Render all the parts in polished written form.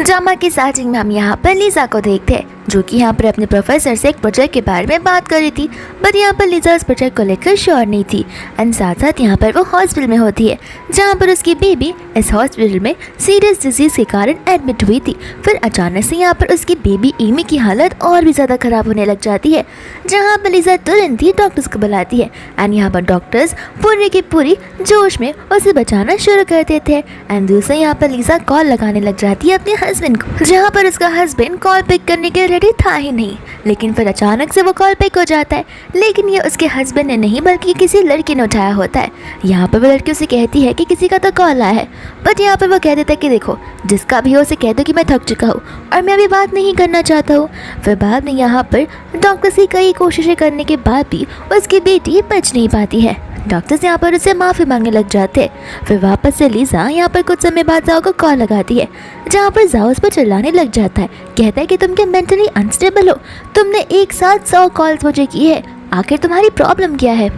Drama की starting में हम यहाँ पर लीजा को देखते हैं जो कि यहाँ पर अपने प्रोफेसर से एक प्रोजेक्ट के बारे में बात कर रही थी। बट यहाँ पर लीजा उस प्रोजेक्ट को लेकर श्योर नहीं थी एंड साथ साथ यहाँ पर वो हॉस्पिटल में होती है जहाँ पर उसकी बेबी इस हॉस्पिटल में सीरियस डिजीज के कारण एडमिट हुई थी। फिर अचानक से यहाँ पर उसकी बेबी एमी की हालत और भी ज़्यादा ख़राब होने लग जाती है जहाँ पर लीजा तुरंत ही डॉक्टर्स को बुलाती है एंड यहाँ पर डॉक्टर्स पूरी की पूरी जोश में उसे बचाना शुरू कर देते हैं। एंड दूसरे यहाँ पर लीजा कॉल लगाने लग जाती है अपने हस्बैंड को जहाँ पर उसका हस्बैंड कॉल पिक करने के रेडी था ही नहीं। लेकिन फिर अचानक से वो कॉल पिक हो जाता है, लेकिन ये उसके हस्बैंड ने नहीं बल्कि किसी लड़की ने उठाया होता है। यहाँ पर वो लड़की उसे कहती है कि किसी का तो कॉल आया है, बट यहाँ पर वो कह देता है कि देखो जिसका भी हो उसे कह दो कि मैं थक चुका हूँ और मैं अभी बात नहीं करना चाहता हूँ। फिर बाद में यहाँ पर डॉक्टर से कई कोशिशें करने के बाद भी उसकी बेटी बच नहीं पाती है। डॉक्टर्स यहाँ पर उसे माफ़ी मांगने लग जाते हैं। फिर वापस से लीजा यहाँ पर कुछ समय बाद जाओ को कॉल लगाती है जहाँ पर जाओ उस पर चिल्लाने लग जाता है, कहता है कि तुम क्या मेंटली अनस्टेबल हो, तुमने एक साथ 100 कॉल्स मुझे की है, आखिर तुम्हारी प्रॉब्लम क्या है।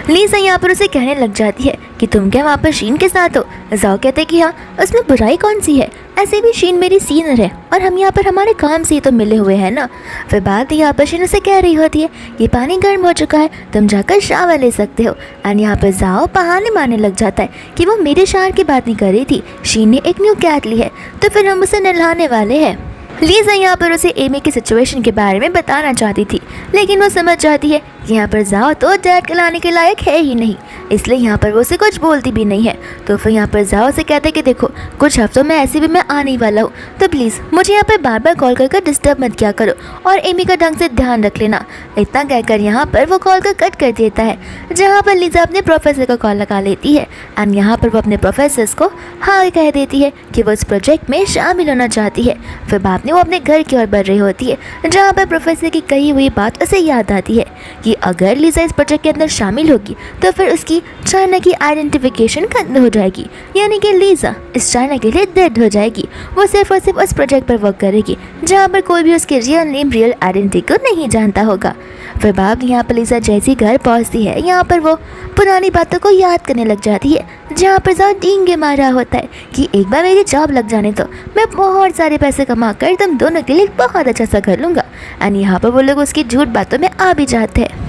लीजा यहाँ पर उसे कहने लग जाती है कि तुम क्या वहाँ पर शीन के साथ हो। जाओ कहते हैं कि हाँ, उसमें बुराई कौन सी है, ऐसे भी शीन मेरी सीनियर है और हम यहाँ पर हमारे काम से ही तो मिले हुए हैं ना। फिर बाद यहाँ पर शीन उसे कह रही होती है ये पानी गर्म हो चुका है, तुम जाकर शावर ले सकते हो। एंड यहाँ पर जाओ बहाने मारने लग जाता है कि वो मेरे शावर की बात नहीं कर रही थी, शीन ने एक न्यू कैट ली है तो फिर हम उसे नहलाने वाले हैं। लीजा यहाँ पर उसे एमी की सिचुएशन के बारे में बताना चाहती थी, लेकिन वो समझ जाती है कि यहाँ पर जाओ तो डैड कहलाने के लायक है ही नहीं, इसलिए यहाँ पर वो उसे कुछ बोलती भी नहीं है। तो फिर यहाँ पर जाओ से कहते कि देखो कुछ हफ्तों में ऐसे भी मैं आने ही वाला हूँ, तो प्लीज़ मुझे यहाँ पर बार बार कॉल कर डिस्टर्ब मत किया करो और एमी का ढंग से ध्यान रख लेना। इतना कहकर यहाँ पर वो कॉल को कट कर देता है, जहाँ पर लीजा अपने प्रोफेसर को कॉल लगा लेती है एंड यहाँ पर वो अपने प्रोफेसर्स को हाँ कह देती है कि वो इस प्रोजेक्ट में शामिल होना चाहती है। फिर बाद में वो अपने घर की ओर बढ़ रही होती है जहाँ पर प्रोफेसर की कही हुई बात उसे याद आती है कि अगर लीजा इस प्रोजेक्ट के अंदर शामिल होगी तो फिर उसकी चाइना की आइडेंटिफिकेशन खत्म हो जाएगी, यानी कि लीजा इस चाइना के लिए डेड हो जाएगी। वो सिर्फ और सिर्फ उस प्रोजेक्ट पर वर्क करेगी जहाँ पर कोई भी उसके रियल नेम रियल आइडेंटिटी को नहीं जानता होगा। फिर बाद यहाँ पर लीजा जैसी घर पहुँचती है यहाँ पर वो पुरानी बातों को याद करने लग जाती है जहाँ पर जाओ डींगे मार रहा होता है कि एक बार मेरी जॉब लग जाने तो मैं बहुत सारे पैसे कमा कर तुम दोनों के लिए बहुत अच्छा सा कर लूँगा। एंड यहाँ पर वो लोग उसकी झूठ बातों में आ भी जाते हैं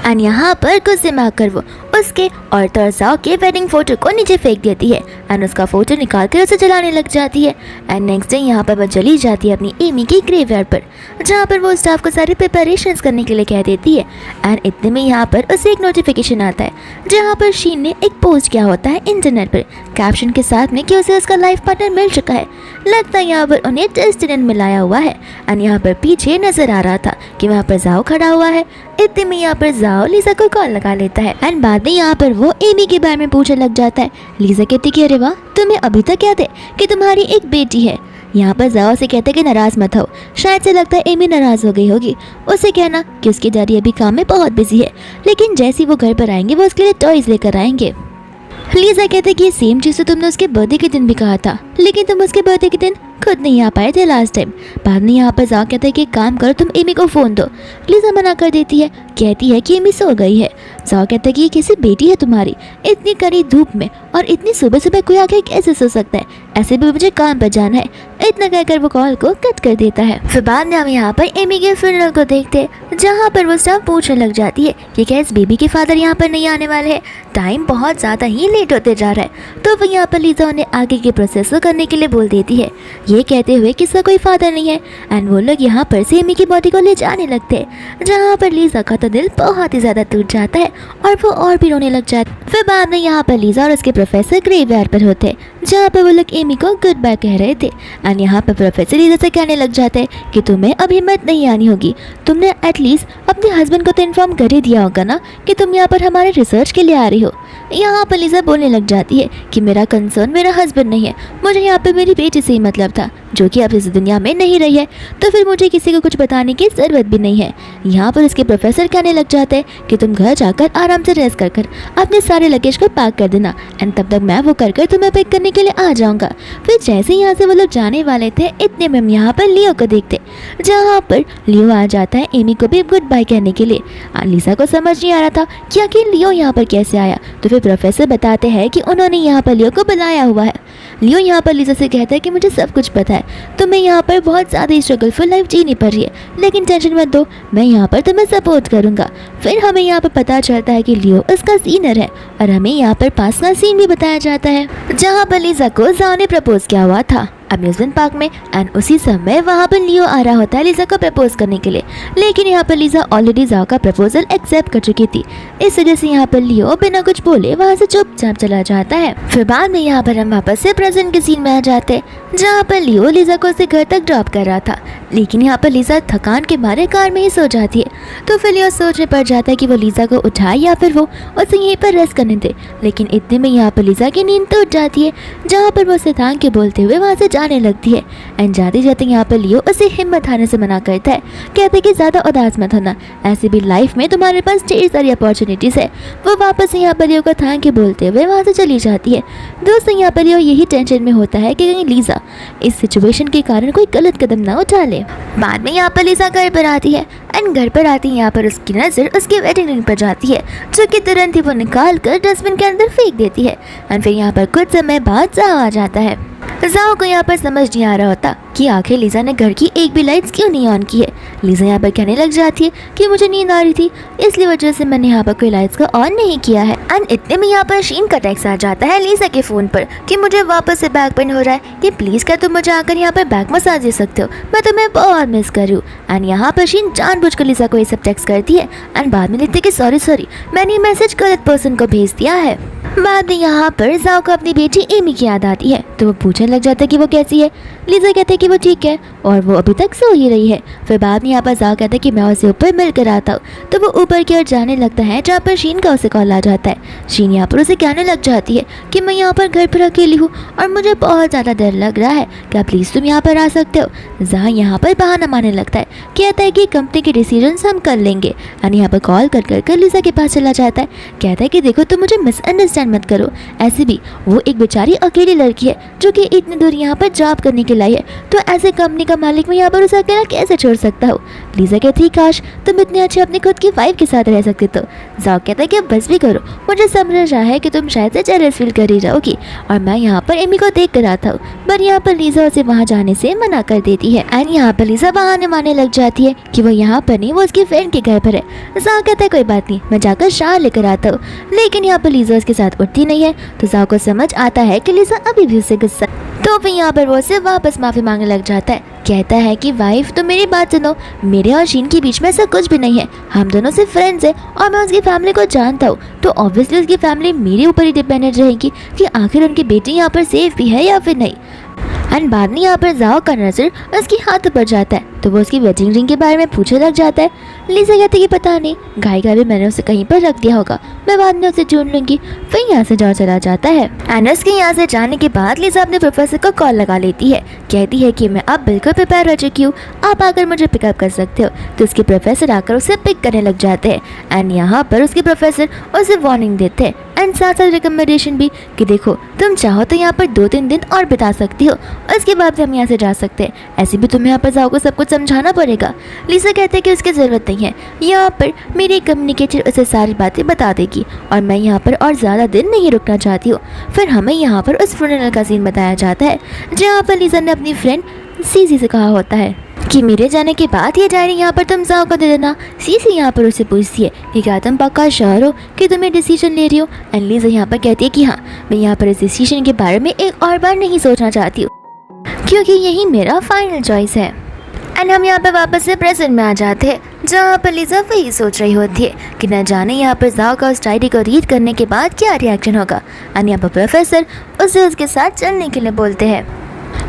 एंड यहाँ पर गुस्से में आकर वो उसके और तरसाओ के वेडिंग फोटो को नीचे फेंक देती है एंड उसका फोटो निकाल कर उसे जलाने लग जाती है। एंड नेक्स्ट डे यहाँ पर वो चली जाती है अपनी एमी की ग्रेवयार्ड पर जहाँ पर वो स्टाफ को सारे प्रिपरेशंस करने के लिए कह देती है। एंड इतने में यहाँ पर उसे एक नोटिफिकेशन आता है जहाँ पर शीन ने एक पोस्ट किया होता है इंटरनेट पर कैप्शन के साथ में कि उसे उसका लाइफ पार्टनर मिल चुका है। लगता है यहाँ पर उन्हें डेस्टिनी मिलाया हुआ है एंड यहाँ पर पीछे नजर आ रहा था कि वहाँ पर जाओ खड़ा हुआ है। इतने में यहाँ पर जाओ लीजा को कॉल लगा लेता है एंड बाद में यहाँ पर वो एमी के बारे में पूछने लग जाता है। लीजा कहती कि अरे वाह, तुम्हें अभी तक याद है कि तुम्हारी एक बेटी है। यहाँ पर जाओ से कहते कि नाराज मत हो, शायद से लगता है एमी नाराज हो गई होगी, उसे कहना कि उसकी डैडी अभी काम में बहुत बिजी है, लेकिन जैसे ही वो घर पर आएंगे वो उसके लिए टॉयज लेकर आएंगे। लीजा कहते कि ये सेम चीज़ तो तुमने उसके बर्थडे के दिन भी कहा था, लेकिन तुम उसके बर्थडे के दिन खुद नहीं आ पाए थे लास्ट टाइम। बाद में यहाँ पर जाओ कहते हैं कि काम करो, तुम एमी को फ़ोन दो। लीजा मना कर देती है, कहती है कि एमी सो गई है। जाओ कहता है कि ये कैसी बेटी है तुम्हारी, इतनी कड़ी धूप में और इतनी सुबह सुबह कोई आके कैसे सो सकता है, ऐसे भी मुझे काम पर जाना है। इतना कहकर वो कॉल को कट कर देता है। फिर बाद में हम यहाँ पर एमी के फ्यूनरल को देखते हैं जहाँ पर वो स्टाफ पूछने लग जाती है कि क्या इस बेबी के फादर यहाँ पर नहीं आने वाले हैं, टाइम बहुत ज़्यादा ही लेट होते जा रहा है। तो वो यहाँ पर लीजा उन्हें आगे के प्रोसेस को करने के लिए बोल देती है, ये कहते हुए कि इसका कोई फादर नहीं है। एंड वो लोग यहाँ पर से एमी की बॉडी को ले जाने लगते हैं जहाँ पर लीजा का तो दिल बहुत ही ज़्यादा टूट जाता है और वो और भी रोने लग जाती है। फिर बाद में यहाँ पर लीजा और उसके प्रोफेसर ग्रेवयार्ड पर होते हैं जहाँ पर वो लोग एमी को गुड बाय कह रहे थे। एंड यहाँ पर प्रोफेसर लीजा से कहने लग जाते हैं कि तुम्हें अब हिम्मत नहीं आनी होगी, तुमने एटलीस्ट अपने हस्बैंड को तो इन्फॉर्म कर ही दिया होगा ना कि तुम यहाँ पर हमारे रिसर्च के लिए आ रही हो। यहाँ पर लीजा बोलने लग जाती है कि मेरा कंसर्न मेरा हस्बैंड नहीं है, मुझे यहाँ पे मेरी बेटी से ही मतलब था जो कि अब इस दुनिया में नहीं रही है, तो फिर मुझे किसी को कुछ बताने की ज़रूरत भी नहीं है। यहाँ पर उसके प्रोफेसर कहने लग जाते हैं कि तुम घर जाकर आराम से रेस्ट कर अपने सारे लगेज को पैक कर देना एंड तब तक मैं वो कर तुम्हें पिक करने के लिए आ जाऊँगा। फिर जैसे यहाँ से वो लोग जाने वाले थे इतने में हम यहाँ पर लियो को देखते जहाँ पर लियो आ जाता है एमी को भी गुड बाय कहने के लिए। लीजा को समझ नहीं आ रहा था कि आखिर लियो यहाँ पर कैसे आया, तो फिर प्रोफेसर बताते हैं कि उन्होंने यहाँ पर लियो को बुलाया हुआ है। लियो यहाँ पर लीजा से कहता है कि मुझे सब कुछ पता है, तुम्हें यहाँ पर बहुत ज़्यादा स्ट्रगलफुल लाइफ जीनी पड़ रही है, लेकिन टेंशन मत दो, मैं यहाँ पर तुम्हें सपोर्ट करूँगा। फिर हमें यहाँ पर पता चलता है कि लियो उसका सीनियर है और हमें यहाँ पर पास का सीन भी बताया जाता है जहाँ पर लीजा को जाओ ने प्रपोज किया हुआ था अम्यूजमेंट पार्क में। एंड उसी समय वहाँ पर लियो आ रहा होता है लीजा को प्रपोज करने के लिए, लेकिन यहाँ पर लीजा ऑलरेडी जाओ का प्रपोजल एक्सेप्ट कर चुकी थी। इस वजह से यहाँ पर लियो बिना कुछ बोले वहाँ से चुपचाप चला जाता है। फिर बाद में यहाँ पर हम वापस से प्रेजेंट के सीन में आ जाते हैं जहाँ पर लियो लीजा को उसके घर तक ड्रॉप कर रहा था, लेकिन यहाँ पर लीजा थकान के मारे कार में ही सो जाती है। तो फिर लियो सोचने पड़ जाता है कि वो लीजा को उठाए या फिर वो उसे यहीं पर रेस्ट करने दे, लेकिन इतने में यहाँ पर लीजा की नींद टूट जाती है जहाँ पर वो उसे थैंक के बोलते हुए वहाँ से जाने लगती है। एंड जाते जाते यहाँ पर लियो उसे हिम्मत हारने से मना करता है, कहते कि ज़्यादा उदास मत होना, ऐसे भी लाइफ में तुम्हारे पास ढेर सारी अपॉर्चुनिटीज़ है। वो वापस यहाँ पर लियो को थैंक के बोलते हुए वहाँ से चली जाती है। दोस्तों यहाँ पर लियो यही टेंशन में होता है कि कहीं लीजा इस सिचुएशन के कारण कोई गलत कदम ना उठा ले। बाद में यहाँ पर लीजा घर पर आती है एंड घर पर आती है यहाँ पर उसकी नज़र उसकी वेडिंग रिंग पर जाती है, जो कि तुरंत ही वो निकाल कर डस्टबिन के अंदर फेंक देती है। एंड फिर यहाँ पर कुछ समय बाद जाओ आ जाता है। जाओ को यहाँ पर समझ नहीं आ रहा होता कि आखिर लीजा ने घर की एक भी लाइट्स क्यों नहीं ऑन की है। लीजा यहाँ पर कहने लग जाती है कि मुझे नींद आ रही थी, इसलिए वजह से मैंने यहाँ पर कोई लाइट्स को ऑन नहीं किया है। एंड इतने में यहाँ पर शीन का टेक्स्ट आ जाता है लीजा के फ़ोन पर कि मुझे वापस से बैक पेन हो रहा है, कि प्लीज़ क्या तुम मुझे आकर यहाँ पर बैक मसाज दे सकते हो, मैं तुम्हें बहुत मिस कर रही हूँ। एंड यहाँ पर शीन जानबूझकर लीजा को ये सब टेक्स्ट करती है एंड बाद में लिखती है कि सॉरी मैंने मैसेज गलत पर्सन को भेज दिया है। बाद में यहाँ पर जाओ को अपनी बेटी एमी की याद आती है, तो वो पूछने लग जाता है कि वो कैसी है। लीजा कहते हैं कि वो ठीक है और वो अभी तक सो ही रही है। फिर बाद में यहाँ पर जाओ कहता है कि मैं उसे ऊपर मिल कर आता हूँ, तो वो ऊपर की ओर जाने लगता है जहाँ पर शीन का उसे कॉल आ जाता है। शीन यहाँ पर उसे कहने लग जाती है कि मैं यहाँ पर घर पर अकेली हूँ और मुझे बहुत ज़्यादा डर लग रहा है, क्या प्लीज़ तुम यहाँ पर आ सकते हो। जहाँ यहाँ पर बहाना मारने लगता है, कहता है कि कंपनी के डिसीजन हम कर लेंगे। एंड यहाँ पर कॉल कर लीजा के पास चला जाता है, कहता है कि देखो तुम मुझे मिसअंडरस्टैंड मत करो, ऐसे भी वो एक बेचारी अकेली लड़की है जो कि इतनी दूर यहाँ पर जॉब करने के लिए है, तो ऐसे कंपनी का मालिक मैं यहाँ पर उसे अकेला कैसे छोड़ सकता हूँ। लीजा कहती है काश तुम इतने अच्छे अपनी खुद की वाइफ के साथ रह सकते। तो जाओ कहता है कि अब बस भी करो, मुझे समझ रहा है कि तुम शायद से जेलस फील कर ही रहोगी और मैं यहाँ पर एमी को देख कर आता हूँ, पर यहाँ पर लीजा उसे वहाँ जाने से मना कर देती है। एंड यहाँ पर लीजा बहाने मारने लग जाती है कि वो यहाँ पर नहीं, वो उसकी फ्रेंड के घर पर है। जाओ कहता है कोई बात नहीं, मैं जाकर शाह लेकर आता हूँ, लेकिन यहाँ पर लीजा उसके साथ उठती नहीं है। तो जाओ को समझ आता है कि लीजा अभी भी उससे गुस्सा, तो फिर यहाँ पर वो उससे वापस माफ़ी मांगने लग जाता है, कहता है कि वाइफ तो मेरी बात सुनो, मेरे और शीन के बीच में ऐसा कुछ भी नहीं है, हम दोनों सिर्फ फ्रेंड्स हैं और मैं उसकी फैमिली को जानता हूँ, तो ऑब्वियसली उसकी फैमिली मेरे ऊपर ही डिपेंडेंट रहेगी कि आखिर उनकी बेटी यहाँ पर सेफ भी है या फिर नहीं। एंड बाद में यहाँ पर जाओ का नजर उसके हाथ पर जाता है, तो वो उसकी वेडिंग रिंग के बारे में पूछने लग जाता है। लीजा कहती है कि पता नहीं, गाय का भी मैंने उसे कहीं पर रख दिया होगा, मैं बाद में उसे ढूंढ लूंगी। फिर यहाँ से जाओ चला जाता है। एनस के यहाँ से जाने के बाद लीजा अपने प्रोफेसर को कॉल लगा लेती है, कहती है कि मैं अब बिल्कुल प्रिपेयर हो चुकी हूँ, आप आकर मुझे पिकअप कर सकते हो। तो उसके प्रोफेसर आकर उसे पिक करने लग जाते हैं एंड यहाँ पर उसके प्रोफेसर उसे वार्निंग देते हैं एंड साथ साथ रिकमेंडेशन भी कि देखो तुम चाहो तो यहाँ पर 2-3 दिन और बिता सकती हो, उसके बाद हम यहाँ से जा सकते हैं, ऐसे भी तुम्हें यहाँ पर जाओ को सब कुछ समझाना पड़ेगा। लीजा कहते हैं कि उसकी ज़रूरत नहीं है, यहाँ पर मेरी कम्युनिकेटर उसे सारी बातें बता देगी और मैं यहाँ पर और ज़्यादा दिन नहीं रुकना चाहती हूँ। फिर हमें यहाँ पर उस फ्यूनरल का सीन बताया जाता है जहाँ पर लीजा ने अपनी फ्रेंड सीसी से कहा होता है कि मेरे जाने के बाद ये डायरी यहाँ पर तुम जाओ को दे देना। सीसी यहाँ पर उसे पूछती है कि क्या तुम पक्का श्योर हो कि तुम ये डिसीजन ले रही हो। एंड लीजा यहाँ पर कहती है कि हाँ, मैं यहाँ पर इस डिसीजन के बारे में एक और बार नहीं सोचना चाहती हूँ क्योंकि यही मेरा फाइनल चॉइस है। एंड हम यहाँ पर वापस से प्रेजेंट में आ जाते हैं जहाँ पर लीजा वही सोच रही होती है कि न जाने यहाँ पर जाओ का उस डायरी को रीड करने के बाद क्या रिएक्शन होगा। एंड यहाँ पर प्रोफेसर उसे उसके साथ चलने के लिए बोलते हैं।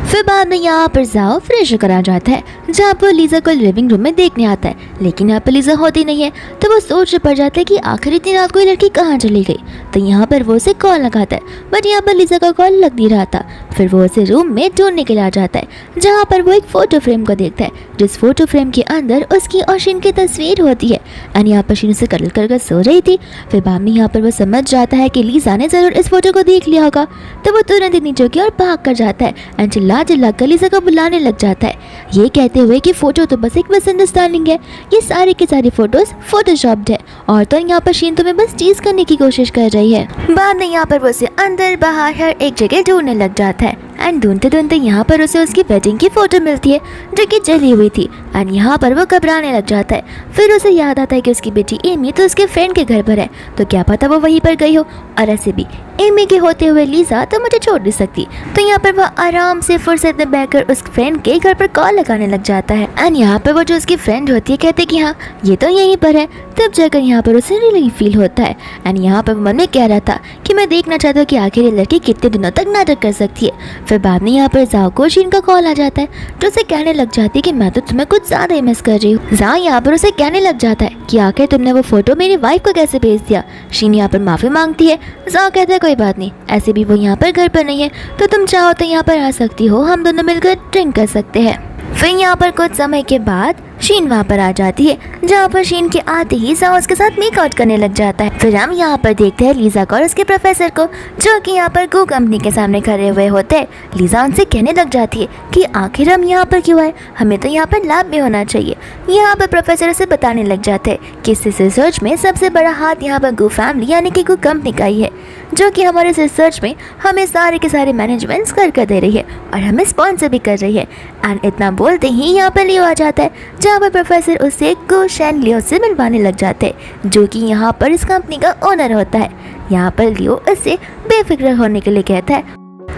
फिर बाद में यहाँ पर जाओ फ्रेश होकर आ जाता है जहाँ पर लीजा को लिविंग रूम में देखने आता है, लेकिन यहाँ पर लीजा होती नहीं है। तो वो सोच पड़ जाता है कि आखिर इतनी रात कोई लड़की कहाँ चली गई। तो यहाँ पर वो उसे कॉल लगाता है, बट यहाँ पर लीजा का कॉल लग नहीं रहा था। फिर वो उसे रूम में ढूंढने के लिए आ जाता है जहाँ पर वो एक फ़ोटो फ्रेम को देखता है, जिस फोटो फ्रेम के अंदर उसकी और शीन की तस्वीर होती है। एंड यहाँ पर शीन उसे कडल कर सो रही थी। फिर बाद में यहाँ पर वो समझ जाता है कि लीजा ने ज़रूर इस फोटो को देख लिया होगा, तो वो तुरंत ही नीचे की और भाग कर जाता है एंड चिल्ला कर लीजा को बुलाने लग जाता है, ये कहते हुए कि फोटो तो बस एक मिसअंडरस्टैंडिंग है, ये सारी की सारी फोटोज फोटोशॉप्ड है और तो यहाँ पर शीन तुम्हें बस टीज करने की कोशिश कर रही है। बाद में यहाँ पर वो उसे अंदर बाहर हर एक जगह ढूंढने लग जाता है एंड ढूंढते ढूंढते यहाँ पर उसे उसकी वेडिंग की फोटो मिलती है जो कि जली हुई थी। एंड यहाँ पर वो घबराने लग जाता है। फिर उसे याद आता है कि उसकी बेटी एमी तो उसके फ्रेंड के घर पर है, तो क्या पता वो वहीं पर गई हो। और ऐसे भी एमी के होते हुए लीजा तो मुझे छोड़ नहीं सकती। तो यहाँ पर वह आराम से फुर्सत में बैठकर उस फ्रेंड के घर पर कॉल लगाने लग जाता है। एंड यहाँ पर वो जो उसकी फ्रेंड होती है कहते कि हाँ ये तो यहीं पर है। तब जाकर यहाँ पर उसे रिलीफ फील होता है। एंड यहाँ पर मन में कह रहा था कि मैं देखना चाहता हूँ कि आखिर ये लड़की कितने दिनों तक नाटक कर सकती है। फिर बाद में यहाँ पर जाओ को शीन का कॉल आ जाता है जो उसे कहने लग जाती है कि मैं तो तुम्हें कुछ ज्यादा ही मिस कर रही हूँ। जा यहाँ पर उसे कहने लग जाता है कि आखिर तुमने वो फोटो मेरी वाइफ को कैसे भेज दिया। शीन यहाँ पर माफी मांगती है। जाओ कहता है कोई बात नहीं, ऐसे भी वो यहाँ पर घर पर नहीं है, तो तुम चाहो तो यहाँ पर आ सकती हो, हम दोनों मिलकर ड्रिंक कर सकते हैं। फिर यहाँ पर कुछ समय के बाद शीन वहाँ पर आ जाती है, जहाँ पर शीन के आते ही जाओ उसके साथ मेकआउट करने लग जाता है। फिर हम यहाँ पर देखते हैं लीजा को और उसके प्रोफेसर को जो कि यहाँ पर गो कंपनी के सामने खड़े हुए होते हैं। लीजा उनसे कहने लग जाती है कि आखिर हम यहाँ पर क्यों आए, हमें तो यहाँ पर लैब में होना चाहिए। यहाँ पर प्रोफेसर उसे बताने लग जाते हैं कि इस रिसर्च में सबसे बड़ा हाथ यहाँ पर गो फैमिली यानी कि गो कंपनी का ही है, जो कि हमारे रिसर्च में हमें सारे के सारे मैनेजमेंट्स कर दे रही है और हमें स्पॉन्सर भी कर रही है। एंड इतना बोलते ही यहाँ पर लियो आ जाता है, जहाँ पर प्रोफेसर उससे गो शैन लियो से मिलवाने लग जाते हैं जो कि यहाँ पर इस कंपनी का ओनर होता है। यहाँ पर लियो उससे बेफिक्र होने के लिए कहता है।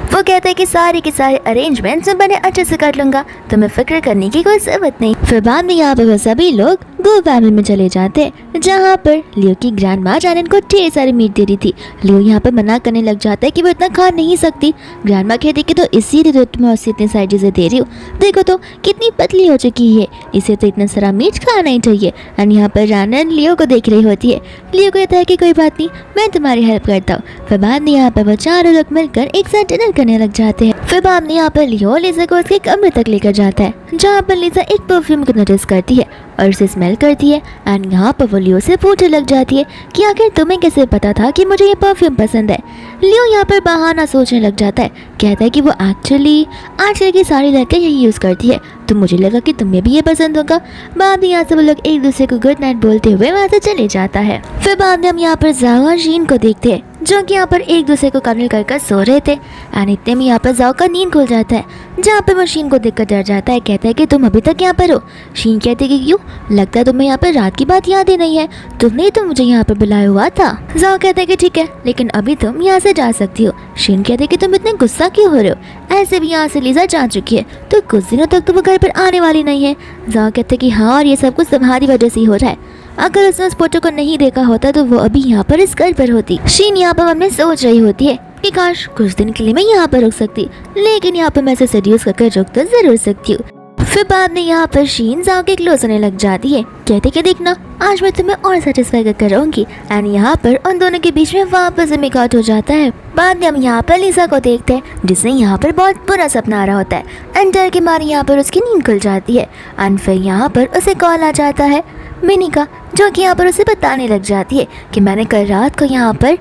वो कहता है कि सारे के सारे अरेंजमेंट्स मैं बड़े अच्छे से कर लूंगा, तुम्हें फिक्र करने की कोई जरूरत नहीं। फिर बाद में यहाँ पर वो सभी लोग गो फैमिली में चले जाते हैं, जहाँ पर लियो की ग्रैंड माँ जानन को ढेर सारी मीट दे रही थी। लियो यहाँ पर मना करने लग जाता है कि वो इतना खा नहीं सकती। ग्रैंड माँ कहती कि तो इसीलिए तो तुम्हें उससे इतनी सारी चीज़ें दे रही हूँ, देखो तो कितनी पतली हो चुकी है, इसे तो इतना सारा मीट खाना ही चाहिए। एंड यहाँ पर जानन लियो को देख रही होती है। लियो कहता है कि कोई बात नहीं, मैं तुम्हारी हेल्प करता हूँ। फिर बाद में यहाँ पर वो चारों लोग मिलकर एक साथ डिनर करने लग जाते हैं। फिर बाद में यहाँ पर लियो लीजा को उसके कमरे तक लेकर जाता है, जहाँ पर लीजा एक परफ्यूम को नोटिस करती है और उसे स्मेल करती है। एंड यहाँ पर वो लियो से पूछने लग जाती है कि आखिर तुम्हें कैसे पता था कि मुझे ये परफ्यूम पसंद है। लियो यहाँ पर बहाना सोचने लग जाता है, कहता है कि वो एक्चुअली आजकल की सारी लड़कियाँ यही यूज़ करती है, तो मुझे लगा कि तुम्हें भी ये पसंद होगा। बाद में यहाँ से वो लोग एक दूसरे को गुड नाइट बोलते हुए वहाँ से चले जाता है। फिर बाद में हम यहाँ पर जाओ और शीन को देखते हैं जो कि यहाँ पर एक दूसरे को कन्वर्ट कर सो रहे थे। एंड इतने में यहाँ पर जाओ का नींद खुल जाता है, जहाँ पर वो शीन को देखकर डर जाता है। कहता है कि तुम अभी तक यहाँ पर हो। शीन कहते कि क्यों, लगता है तुम्हें यहाँ पर रात की बात याद ही नहीं है, तुमने तो मुझे यहाँ पर बुलाया हुआ था। जाओ कहते कि ठीक है, लेकिन अभी तुम यहाँ से जा सकती हो। शीन कहते कि तुम इतने गुस्सा क्यों हो रहे हो, ऐसे भी यहाँ से लीजा जा चुकी है, तो कुछ दिनों तक तो वो घर पर आने वाली नहीं है। जाओ कहते कि हाँ, और ये सब कुछ तुम्हारी वजह से ही हो रहा है, अगर उसने उस फोटो को नहीं देखा होता तो वो अभी यहाँ पर इस घर पर होती। शीन यहाँ पर अपने सोच रही होती है कि काश कुछ दिन के लिए मैं यहाँ पर रुक सकती, लेकिन यहाँ पर मैं इसे सेड्यूस करके रुक तो जरूर सकती हूँ। फिर बाद में यहाँ पर शीन जाओ के क्लोज होने लग जाती है, कहते कि देखना आज मैं तुम्हें और सेटिस्फाई कर रहूंगी। एंड यहाँ पर उन दोनों के बीच में वापस मेकआउट हो जाता है। बाद में हम यहाँ पर लीजा को देखते हैं जिसे यहाँ पर बहुत बुरा सपना आ रहा होता है। एंड डर के मारे यहाँ पर उसकी नींद खुल जाती है। एंड फिर यहाँ पर उसे कॉल आ जाता है मिनी का, जो कि यहाँ पर उसे बताने लग जाती है कि मैंने कल रात को यहाँ पर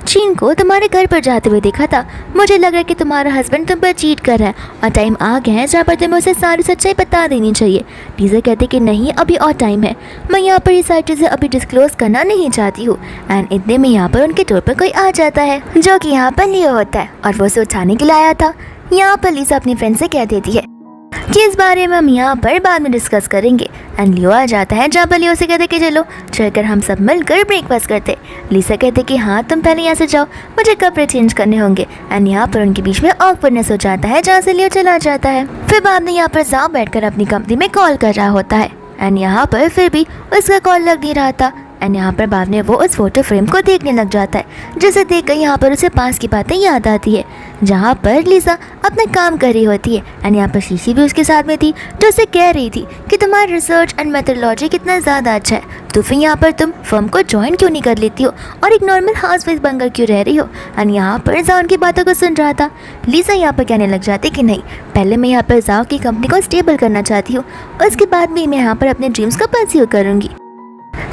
शीन को तुम्हारे घर पर जाते हुए देखा था, मुझे लग रहा है कि तुम्हारा हस्बैंड तुम पर चीट कर रहा है और टाइम आ गया है जहाँ पर तुम्हें उसे सारी सच्चाई बता देनी चाहिए। लीजा कहती कि नहीं, अभी और टाइम है, मैं यहाँ पर ये सारी चीज़ें अभी डिस्क्लोज करना नहीं चाहती हूँ। एंड इतने में यहाँ पर उनके डोर पर कोई आ जाता है जो कि यहाँ पर लियो होता है और वो उसे उठाने के लिए आया था। यहाँ पर लीजा अपनी फ्रेंड से कह देती है कि इस बारे में हम यहाँ पर बाद में डिस्कस करेंगे। एंड लियो आ जाता है, जहाँ पर लियो से कहते कि चलो चलकर हम सब मिलकर ब्रेकफास्ट करते। लीसा कहते कि हाँ तुम पहले यहाँ से जाओ, मुझे कपड़े चेंज करने होंगे। एंड यहाँ पर उनके बीच में ऑकवर्डनेस हो जाता है, जहाँ से लियो चला जाता है। फिर बाद में यहाँ पर जाओ बैठकर अपनी कंपनी में कॉल कर रहा होता है। एंड यहाँ पर फिर भी उसका कॉल लग नहीं रहा था। एंड यहाँ पर बाद में वो उस फोटो फ्रेम को देखने लग जाता है, जिसे देखकर यहाँ पर उसे पास की बातें याद आती है, जहाँ पर लीजा अपना काम कर रही होती है। एंड यहाँ पर शीशी भी उसके साथ में थी, जो उसे कह रही थी कि तुम्हारा रिसर्च एंड मेथोडोलॉजी कितना ज़्यादा अच्छा है, तो फिर यहाँ पर तुम फर्म को ज्वाइन क्यों नहीं कर लेती हो और एक नॉर्मल हाउसवाइफ बनकर क्यों रह रही हो। एंड यहाँ पर जाओ उनकी बातों को सुन रहा था। लीजा यहाँ पर कहने लग जाती कि नहीं, पहले मैं यहाँ पर जाओ की कंपनी को स्टेबल करना चाहती हूँ, उसके बाद भी मैं यहाँ पर अपने ड्रीम्स को परस्यू करूँगी।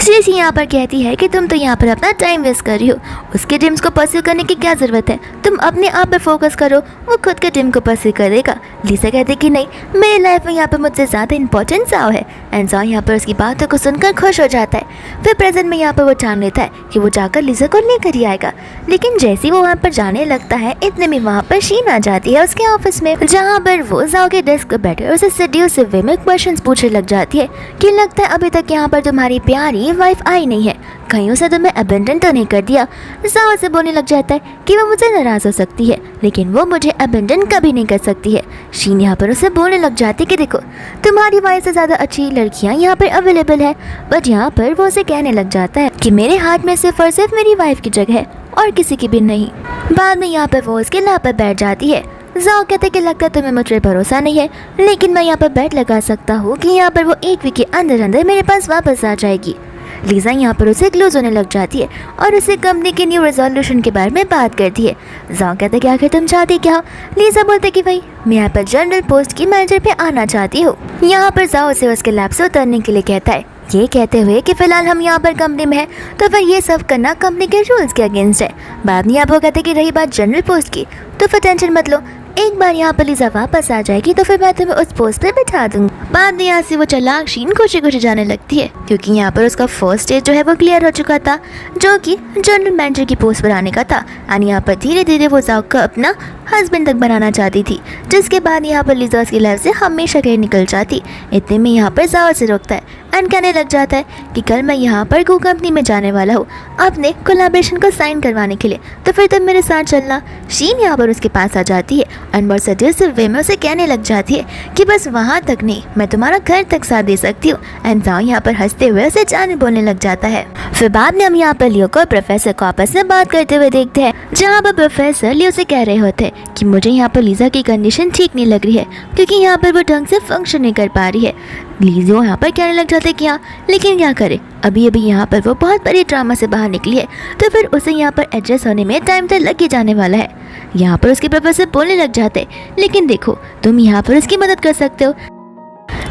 शीशी यहाँ पर कहती है कि तुम तो यहाँ पर अपना टाइम वेस्ट कर रही हो, उसके ड्रीम्स को परस्यू करने की क्या ज़रूरत है, तुम अपने आप पे फोकस करो, वो खुद के ड्रीम को परस्यू करेगा। लिसा कहती कि नहीं, मेरी लाइफ में यहाँ पर मुझसे ज़्यादा इंपॉर्टेंट जाओ है। एंड जाओ यहाँ पर उसकी बातों को सुनकर खुश हो जाता है। फिर प्रेजेंट में यहाँ पर वो ठान लेता है कि वो जाकर लिसा को लेकर ही आएगा। लेकिन जैसे ही वो वहाँ पर जाने लगता है, इतने में वहाँ पर शीन आ जाती है उसके ऑफिस में, जहाँ पर वो जाओ के डेस्क पर बैठे उसे सेड्यूसिव वे में क्वेश्चन पूछने लग जाती है कि लगता है अभी तक यहाँ पर तुम्हारी प्यारी वाइफ आई नहीं है, कहीं उसे तुम्हें अबेंडन तो नहीं कर दिया। जाओ से बोलने लग जाता है कि वो मुझे नाराज हो सकती है, लेकिन वो मुझे अबेंडन कभी नहीं कर सकती है। शीन यहाँ पर उसे बोलने लग जाती है कि देखो, तुम्हारी वाइफ से ज़्यादा अच्छी लड़कियाँ यहाँ पर अवेलेबल है। बट यहाँ पर वो उसे कहने लग जाता है कि मेरे हाथ में सिर्फ और सिर्फ मेरी वाइफ की जगह है और किसी की भी नहीं। बाद में यहाँ पर वो उसके लाभ पर बैठ जाती है। जाओ कहते कि लगता है तुम्हें मुझ पर भरोसा नहीं है, लेकिन मैं यहाँ पर बैट लगा सकता हूँ कि यहाँ पर वो एक वीक के अंदर अंदर मेरे पास वापस आ जाएगी। लीजा यहाँ पर उसे क्लोज होने लग जाती है और उसे कंपनी के न्यू रेजोल्यूशन के बारे में बात करती है। जाओ कहते कि आखिर तुम चाहती क्या हो? लीजा बोलते कि भाई मैं यहाँ पर जनरल पोस्ट की मैनेजर पे आना चाहती हूँ। यहाँ पर जाओ उसे उसके लैब से उतरने के लिए कहता है, ये कहते हुए कि फिलहाल हम यहाँ पर कंपनी में हैं, तो फिर ये सब करना कंपनी के रूल्स के अगेंस्ट है। बाद में आप वो कहते कि रही बात जनरल पोस्ट की, तो फिर टेंशन मत लो, एक बार यहाँ पर लीजा वापस आ जाएगी तो फिर मैं तुम्हें उस पोस्ट पे बिठा दूंगी। बाद में यहाँ से वो चालाक शीन खुशी खुशी जाने लगती है, क्योंकि यहाँ पर उसका फर्स्ट स्टेज जो है वो क्लियर हो चुका था, जो कि जनरल मैनेजर की पोस्ट पर आने का था। और यहाँ पर धीरे धीरे वो जाओ को अपना हस्बैंड तक बनाना चाहती थी, जिसके बाद यहाँ पर लीजा उसकी लाइफ से हमेशा कहीं निकल जाती। इतने में यहाँ पर जाओ से रोकता है एंड कहने लग जाता है कि कल मैं यहाँ पर गो कंपनी में जाने वाला हूँ अपने कोलैबोरेशन को साइन करवाने के लिए, तो फिर तुम मेरे साथ चलना। शीन यहाँ पर उसके पास आ जाती है एंड बहुत सजेसिव वे में उसे कहने लग जाती है कि बस वहाँ तक नहीं, मैं तुम्हारा घर तक साथ दे सकती हूँ। एंड जाओ यहाँ पर हंसते हुए उसे जाने बोलने लग जाता है। फिर बाद में हम यहाँ पर लियो को और प्रोफेसर को आपस में बात करते हुए देखते हैं, जहाँ पर प्रोफेसर लियो से कह रहे होते हैं कि मुझे यहाँ पर लीजा की कंडीशन ठीक नहीं लग रही है, क्योंकि यहाँ पर वो ढंग से फंक्शन नहीं कर पा रही है। लीजो यहाँ पर कहने लग जाते कि हाँ, लेकिन क्या करे, अभी अभी यहाँ पर वो बहुत बड़ी ड्रामा से बाहर निकली है, तो फिर उसे यहाँ पर एडजस्ट होने में टाइम तो लग ही जाने वाला है। यहाँ पर उसके प्रोफेसर बोलने लग जाते, लेकिन देखो तुम यहाँ पर उसकी मदद कर सकते हो।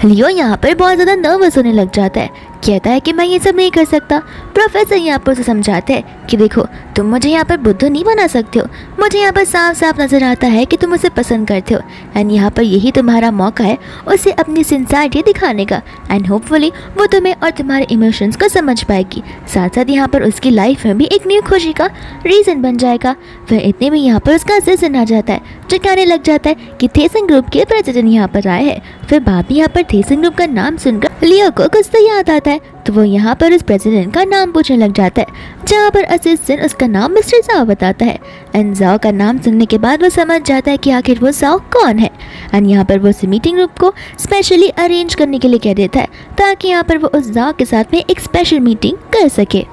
लियो यहाँ पर बहुत ज़्यादा नर्वस होने लग जाता है, कहता है कि मैं ये सब नहीं कर सकता। प्रोफेसर यहाँ पर उसे समझाते हैं कि देखो तुम मुझे यहाँ पर बुद्धू नहीं बना सकते हो, मुझे यहाँ पर साफ साफ नज़र आता है कि तुम उसे पसंद करते हो, एंड यहाँ पर यही तुम्हारा मौका है उसे अपनी सिंसियरिटी दिखाने का, एंड होपफुली वो तुम्हें और तुम्हारे इमोशंस को समझ पाएगी। साथ साथ यहाँ पर उसकी लाइफ में भी एक न्यू खुशी का रीज़न बन जाएगा। फिर इतने में यहाँ पर उसका असिस्टेंट आ जाता है, जो कहने लग जाता है कि थेसन ग्रुप के प्रेसिडेंट यहाँ पर आए हैं। फिर बाद में यहाँ पर थेसन ग्रुप का नाम सुनकर लियो को कुछ तो याद आता है, तो वो यहाँ पर उस प्रेसिडेंट का नाम पूछने लग जाता है, जहाँ पर असिस्टेंट उसका नाम मिस्टर जाओ बताता है। एंड जाओ का नाम सुनने के बाद वो समझ जाता है कि आखिर वो जाओ कौन है। एंड यहाँ पर वो उस मीटिंग ग्रुप को स्पेशली अरेंज करने के लिए कह देता है, ताकि यहाँ पर वो उस जाओ के साथ में एक स्पेशल मीटिंग कर सके।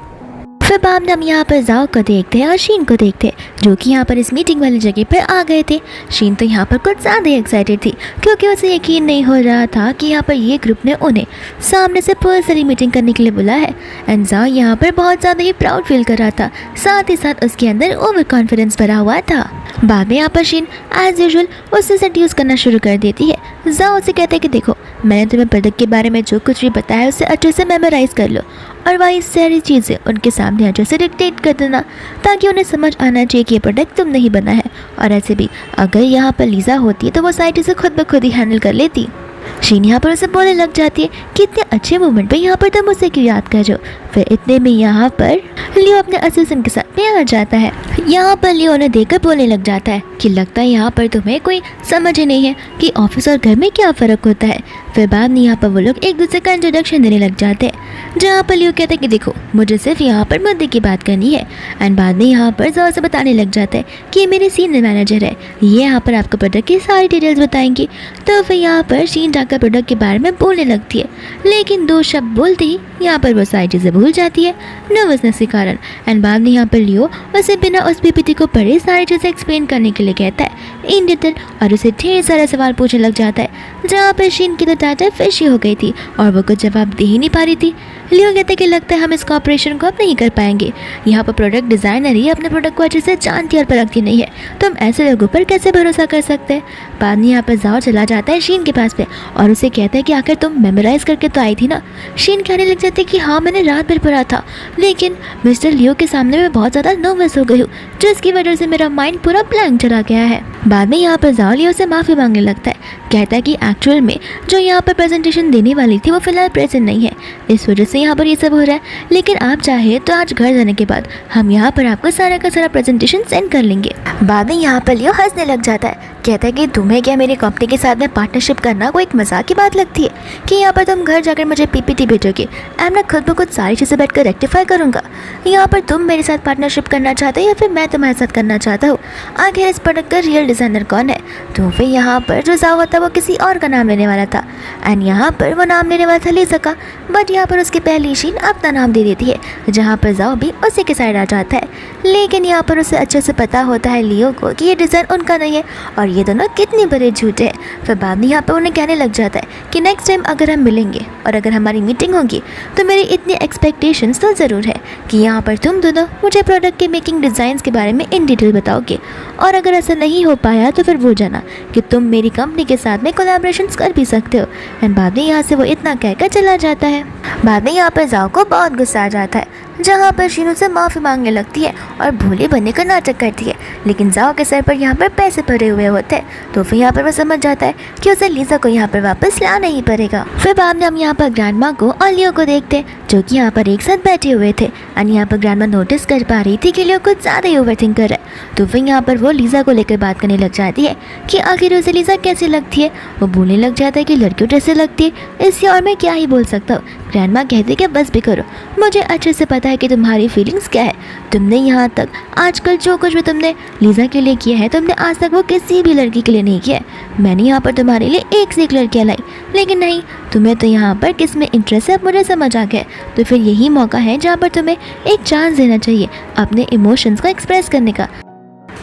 फिर बाद में हम यहाँ पर जाओ को देखते हैं और शीन को देखते हैं, जो कि यहाँ पर इस मीटिंग वाली जगह पर आ गए थे। शीन तो यहाँ पर कुछ ज़्यादा ही एक्साइटेड थी, क्योंकि उसे यकीन नहीं हो रहा था कि यहाँ पर ये ग्रुप ने उन्हें सामने से पर्सनली मीटिंग करने के लिए बुलाया है। एंड जाओ यहाँ पर बहुत ज़्यादा ही प्राउड फील कर रहा था, साथ ही साथ उसके अंदर ओवर कॉन्फिडेंस भरा हुआ था। बाद में यहाँ पर शीन एज यूजुअल उससे सेड्यूस करना शुरू कर देती है। जाओ उसे कहते हैं कि देखो मैंने तुम्हें प्रोडक्ट के बारे में जो कुछ भी बताया है उसे अच्छे से मेमोराइज कर लो, और वही सारी चीज़ें उनके सामने अच्छे से डिक्टेट कर देना, ताकि उन्हें समझ आना चाहिए कि ये प्रोडक्ट तुमने ही बना है। और ऐसे भी अगर यहाँ पर लीजा होती तो वो सारी चीज़ें खुद ब खुद ही हैंडल कर लेती। शीन यहाँ पर उसे बोलने लग जाती है कि इतने अच्छे मोमेंट पे यहाँ पर तुम उसे क्यों याद कर रहे हो। फिर इतने में यहाँ पर लियो अपने असिस्टेंट के साथ में आ जाता है। यहाँ पर लियो उन्हें देखकर बोलने लग जाता है कि लगता है यहाँ पर तुम्हें कोई समझ ही नहीं है कि ऑफिस और घर में क्या फ़र्क होता है। फिर बाद में यहाँ पर वो लोग एक दूसरे का इंट्रोडक्शन देने लग जाते हैं, जहाँ पर लियो कहते हैं कि देखो मुझे सिर्फ यहाँ पर मुद्दे की बात करनी है। एंड बाद में यहाँ पर ज़रा से बताने लग जाता है कि मेरे सीनियर मैनेजर है, ये यहाँ पर आपको प्रोडक्ट की सारी डिटेल्स बताएंगी। तो फिर यहाँ पर शीन जाकर प्रोडक्ट के बारे में बोलने लगती है, लेकिन दो शब्द बोलते ही यहाँ पर वो सारी चीज़ें भूल जाती है नर्वसनेस के कारण। एंड बाद में यहाँ पर लियो उसे बिना उस पीपीटी को पढ़े सारी चीज़ें एक्सप्लेन करने के लिए कहता है इन डिटेल, और उसे ढेर सारा सवाल पूछने लग जाता है, जहाँ पर शीन की तो डाटा फिश हो गई थी और वो कुछ जवाब दे ही नहीं पा रही थी। लियो कहते कि लगता है हम इस कॉपरेशन को अब नहीं कर पाएंगे, यहाँ पर प्रोडक्ट डिज़ाइनर ही अपने प्रोडक्ट को अच्छे से जानती और परखती नहीं है, तो हम ऐसे लोगों पर कैसे भरोसा कर सकते हैं। बाद में यहाँ पर जाओ चला जाता है शीन के पास पे और उसे कहता है कि आखिर तुम मेमोराइज करके तो आई थी ना। शीन कहने लग जाती है कि हाँ मैंने रात बिल भरा था, लेकिन मिस्टर लियो के सामने मैं बहुत ज़्यादा नर्वस हो गई हूँ, जिसकी वजह से मेरा माइंड पूरा ब्लैंक चला गया है। बाद में यहाँ पर जाओ लियो से माफ़ी मांगने लगता है, कहता है कि एक्चुअल में जो यहाँ पर प्रेजेंटेशन देने वाली थी वो फिलहाल प्रेजेंट नहीं है, इस वजह से यहाँ पर ये सब हो रहा है। लेकिन आप चाहे तो आज घर जाने के बाद हम यहाँ पर आपको सारा का सारा प्रेजेंटेशन सेंड कर लेंगे। बाद में यहाँ पर लियो हंसने लग जाता है, कहता है कि तुम्हें क्या मेरी कंपनी के साथ में पार्टनरशिप करना कोई एक मजाक की बात लगती है कि यहाँ पर तुम घर जाकर मुझे पीपीटी भेजोगे, मैं खुद ब खुद सारी चीज़ें बैठकर रेक्टिफाई करूँगा। यहाँ पर तुम मेरे साथ पार्टनरशिप करना चाहते हो या फिर मैं तुम्हारे साथ करना चाहता हूँ? आखिर इस प्रोडक्ट का रियल डिज़ाइनर कौन है? तो फिर यहाँ पर जो जाओ होता वो किसी और का नाम लेने वाला था, एंड यहाँ पर वो नाम लेने वाला था लीजा का, बट यहाँ पर उसकी पहली शीन अपना नाम दे देती है, जहाँ पर जाओ भी उसी के साइड आ जाता है। लेकिन यहाँ पर उसे अच्छे से पता होता है लियो को कि ये डिज़ाइन उनका नहीं है और ये दोनों कितने बड़े झूठे हैं। फिर बाद में यहाँ पर उन्हें कहने लग जाता है कि नेक्स्ट टाइम अगर हम मिलेंगे और अगर हमारी मीटिंग होगी तो मेरी इतनी एक्सपेक्टेशंस तो ज़रूर है कि यहाँ पर तुम दोनों मुझे प्रोडक्ट के मेकिंग डिज़ाइंस के बारे में इन डिटेल बताओगे, और अगर ऐसा नहीं हो पाया तो फिर वो जाना कि तुम मेरी कंपनी के साथ में कोलैबोरेशंस कर भी सकते हो। एंड बाद में यहाँ से वो इतना कहकर चला जाता है। बाद में यहाँ पर जाओ को बहुत गुस्सा आ जाता है, जहाँ पर शीनू से माफ़ी मांगने लगती है और भोले बनने का नाटक करती है, लेकिन जाओ के सर पर यहाँ पर पैसे पड़े हुए होते हैं। तो फिर यहाँ पर वो समझ जाता है कि उसे लीजा को यहाँ पर वापस लाना ही पड़ेगा। फिर बाद में हम यहाँ पर ग्रैंडमा को और लियो को देखते हैं जो कि यहाँ पर एक साथ बैठे हुए थे, एंड यहाँ पर ग्रैंडमा नोटिस कर पा रही थी कि लियो कुछ ज़्यादा ही ओवरथिंक कर रहा है। तो फिर यहाँ पर वो लीजा को लेकर बात करने लग जाती है कि आखिर उसे लीजा कैसी लगती है। वो बोलने लग जाता है कि लड़कियों जैसे लगती है, इससे और मैं क्या ही बोल सकता हूँ। ग्रैंडमा कहती है कि बस भी करो, मुझे अच्छे से पता है कि तुम्हारी फीलिंग्स क्या है। तुमने यहाँ तक आजकल जो कुछ भी तुमने लीजा के लिए किया है, तुमने आज तक वो किसी भी लड़की के लिए नहीं किया है। मैंने यहाँ पर तुम्हारे लिए एक से एक लड़कियाँ लाई, लेकिन नहीं, तुम्हें तो यहाँ पर किस में इंटरेस्ट है अब मुझे समझ आ गया। तो फिर यही मौका है जहाँ पर तुम्हें एक चांस देना चाहिए अपने इमोशंस को एक्सप्रेस करने का।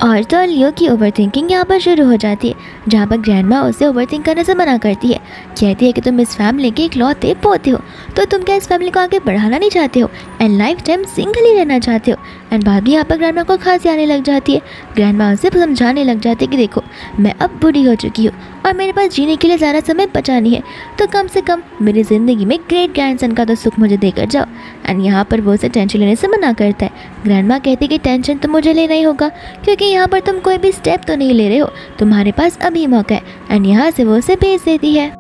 और तो लियो की ओवरथिंकिंग यहाँ पर शुरू हो जाती है, जहाँ पर ग्रैंडमा उसे ओवरथिंक करने से मना करती है, कहती है कि तुम इस फैमिली के इकलौते पोते हो, तो तुम क्या इस फैमिली को आगे बढ़ाना नहीं चाहते हो एंड लाइफ टाइम सिंगल ही रहना चाहते हो। एंड बाद में यहाँ पर ग्रैंडमा को खांसी आने लग जाती है। ग्रैंडमा उसे समझाने लग जाती है कि देखो, मैं अब बूढ़ी हो चुकी हूँ और मेरे पास जीने के लिए ज़्यादा समय बचा नहीं है, तो कम से कम मेरी ज़िंदगी में ग्रेट ग्रैंडसन का तो सुख मुझे देकर जाओ। एंड यहाँ पर वो उसे टेंशन लेने से मना करता है। ग्रैंडमा कहती है कि टेंशन तो मुझे लेना ही होगा, क्योंकि यहाँ पर तुम कोई भी स्टेप तो नहीं ले रहे हो, तुम्हारे पास अभी मौका है। एंड यहाँ से वो उसे भेज देती है।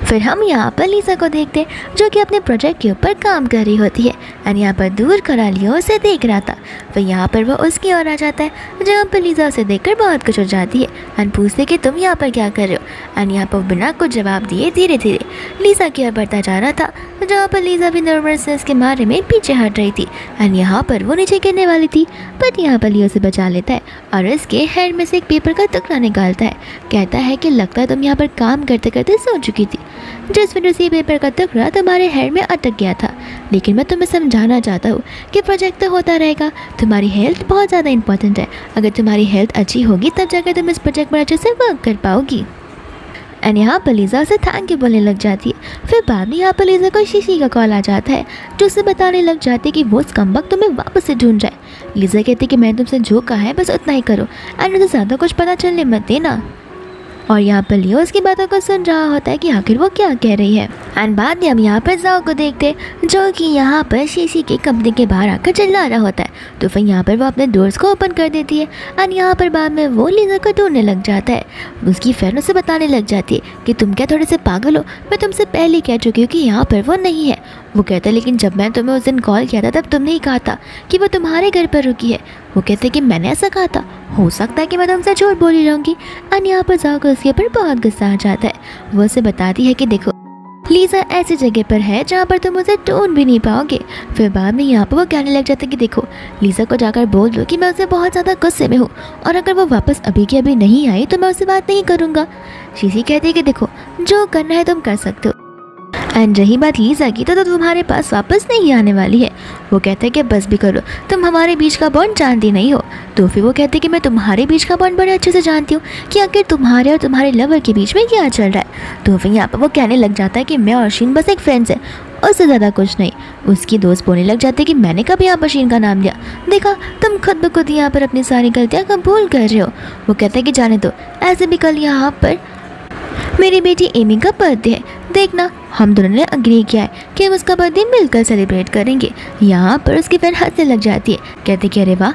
फिर हम यहाँ पर लीजा को देखते हैं जो कि अपने प्रोजेक्ट के ऊपर काम कर रही होती है, एंड यहाँ पर दूर खड़ा लियो उसे देख रहा था। फिर यहाँ पर वो उसकी ओर आ जाता है, जहाँ पर लीजा उसे देखकर बहुत कुछ हो जाती है एंड पूछते कि तुम यहाँ पर क्या कर रहे हो। एंड यहाँ पर बिना कुछ जवाब दिए धीरे धीरे लीजा की ओर बढ़ता जा रहा था, जहाँ पर लीजा भी नर्वसनेस के मारे में पीछे हट रही थी। एंड यहाँ पर वो नीचे गिरने वाली थी, बट यहाँ पर लियो उसे बचा लेता है और इसके हेड में से एक पेपर का टुकड़ा निकालता है। कहता है कि लगता है तुम यहाँ पर काम करते करते सो चुकी थी, जिस वजह से पेपर का टुकड़ा तुम्हारे हेड में अटक गया था। लेकिन मैं तुम्हें समझाना चाहता हूँ कि प्रोजेक्ट तो होता रहेगा, तुम्हारी हेल्थ बहुत ज़्यादा इंपॉर्टेंट है। अगर तुम्हारी हेल्थ अच्छी होगी तब जाकर तुम इस प्रोजेक्ट पर अच्छे से वर्क कर पाओगी। एंड यहाँ पर लीजा उसे थैंक यू बोलने लग जाती है। फिर बाद में यहाँ पर लीजा को शीशी का कॉल आ जाता है, जो उसे बताने लग जाती है कि वो स्कम्बक तुम्हें वापस से ढूंढ जाए। लीजा कहती है कि मैंने तुमसे जो कहा है बस उतना ही करो एंड मुझे ज़्यादा कुछ पता चलने मत देना। और यहाँ पर लियो उसकी बातों को सुन रहा होता है कि आखिर वो क्या कह रही है। एंड बाद में हम यहाँ पर जाओ को देखते जो कि यहाँ पर शीशी की कंपनी के बाहर आकर चिल्ला रहा होता है। तो फिर यहाँ पर वो अपने डोर्स को ओपन कर देती है एंड यहाँ पर बाद में वो लीजा को ढूंढने लग जाता है। उसकी फ्रेंड उसे बताने लग जाती है कि तुम क्या थोड़े से पागल हो, मैं तुमसे पहले कह चुकी हूँ कि यहाँ पर वो नहीं है। वो कहता है लेकिन जब मैं तुम्हें उस दिन कॉल किया था तब तुमने ही कहा था कि वो तुम्हारे घर पर रुकी है। वो कहते कि मैंने ऐसा कहा था, हो सकता है कि मैं तुमसे झूठ बोली रहूँगी। एंड यहाँ पर जाकर उसके ऊपर बहुत गुस्सा आ जाता है। वो उसे बताती है कि देखो लीजा ऐसी जगह पर है जहाँ पर तुम उसे ढूंढ भी नहीं पाओगे। फिर बाद में यहाँ पर वो कहने लग जाता है कि देखो लीजा को जाकर बोल दो कि मैं उसे बहुत ज़्यादा गुस्से में हूँ और अगर वो वापस अभी की अभी नहीं आई तो मैं उससे बात नहीं करूँगा। शीशी कहती है कि देखो जो करना है तुम कर सकते हो, एंड रही बात लीजा की तो तुम्हारे पास वापस नहीं आने वाली है। वो कहते हैं कि बस भी करो, तुम हमारे बीच का बॉन्ड जानती नहीं हो। तो फिर वो कहते हैं कि मैं तुम्हारे बीच का बॉन्ड बड़े अच्छे से जानती हूँ कि आखिर तुम्हारे और तुम्हारे लवर के बीच में क्या चल रहा है। तो फिर यहाँ पर वो कहने लग जाता है कि मैं और शीन बस एक फ्रेंड्स है, उससे ज़्यादा कुछ नहीं। उसकी दोस्त बोलने लग जाती है कि मैंने कभी यहाँ पर शीन का नाम लिया, देखा तुम खुद ब खुद यहाँ पर अपनी सारी गलतियाँ कबूल कर रहे हो। वो कहते हैं कि जाने दो, ऐसे भी कल यहाँ पर मेरी बेटी एमी का बर्थडे है, देखना हम दोनों ने अग्री किया है कि हम उसका बर्थडे मिलकर सेलिब्रेट करेंगे। यहाँ पर उसकी फ्रेंड हंसने लग जाती है, कहती कि अरे वाह,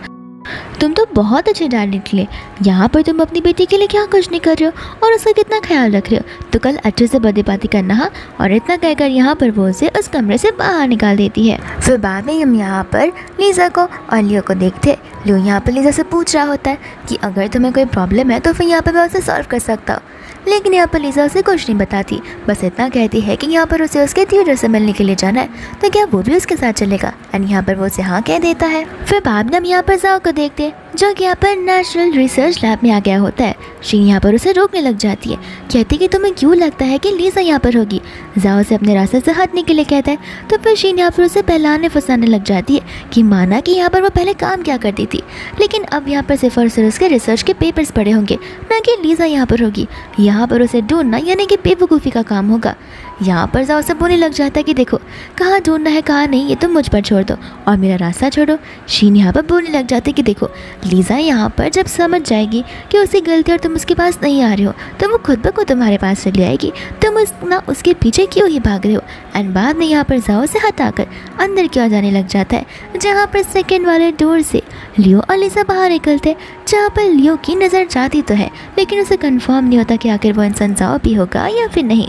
तुम तो बहुत अच्छे डैड निकले। यहाँ पर तुम अपनी बेटी के लिए क्या कुछ नहीं कर रहे हो और उसका कितना ख्याल रख रहे हो, तो कल अच्छे से बर्थडे पार्टी करना। हाँ, और इतना कहकर यहाँ पर वो उसे उस कमरे से बाहर निकाल देती है। फिर बाद में हम यहाँ पर लीज़ा को और लियो को देखते। लियो यहाँ पर लीज़ा से पूछ रहा होता है कि अगर तुम्हें कोई प्रॉब्लम है तो फिर यहाँ पर मैं उसे सॉल्व कर सकता हूँ, लेकिन यहाँ पर लीज़ा उसे कुछ नहीं बताती, बस इतना कहती है कि यहाँ पर उसे उसके ट्यूटर से मिलने के लिए जाना है, तो क्या वो भी उसके साथ चलेगा। एंड यहाँ पर वो उसे हाँ कह देता है। फिर बाद में हम यहाँ पर जाओ को देखते हैं, जो कि यहाँ पर नेशनल रिसर्च लैब में आ गया होता है। शीन यहाँ पर उसे रोकने लग जाती है, कहती कि तुम्हें क्यों लगता है कि लीज़ा यहाँ पर होगी। जाओ उसे अपने रास्ते से हटने के लिए कहता है, तो फिर शीन यहाँ पर उसे बहलाने फंसाने लग जाती है कि माना कि यहाँ पर वो पहले काम क्या करती थी, लेकिन अब यहाँ पर सिर्फ और सिर्फ उसके रिसर्च के पेपर्स पड़े होंगे, ना कि लीज़ा यहाँ पर होगी। यहाँ पर उसे ढूंढना यानी कि बेवकूफ़ी का काम होगा। यहाँ पर जाओ से बोलने लग जाता है कि देखो, कहाँ ढूंढना है कहाँ नहीं ये तुम मुझ पर छोड़ दो और मेरा रास्ता छोड़ो। शीन यहाँ पर बोलने लग जाते कि देखो, लीज़ा यहाँ पर जब समझ जाएगी कि उसकी गलती और तुम उसके पास नहीं आ रहे हो, तो वो खुद ब खुद तुम्हारे पास चली आएगी, तुम ना उसके पीछे क्यों ही भाग रहे हो। एंड बाद में यहाँ पर जाओ से हटाकर अंदर क्यों जाने लग जाता है, जहाँ पर सेकेंड वाले डोर से लियो और लीज़ा बाहर निकलते, जहाँ पर लियो की नज़र जाती तो है, लेकिन उसे कंफर्म नहीं होता कि आखिर वो इंसान जाओ भी होगा या फिर नहीं।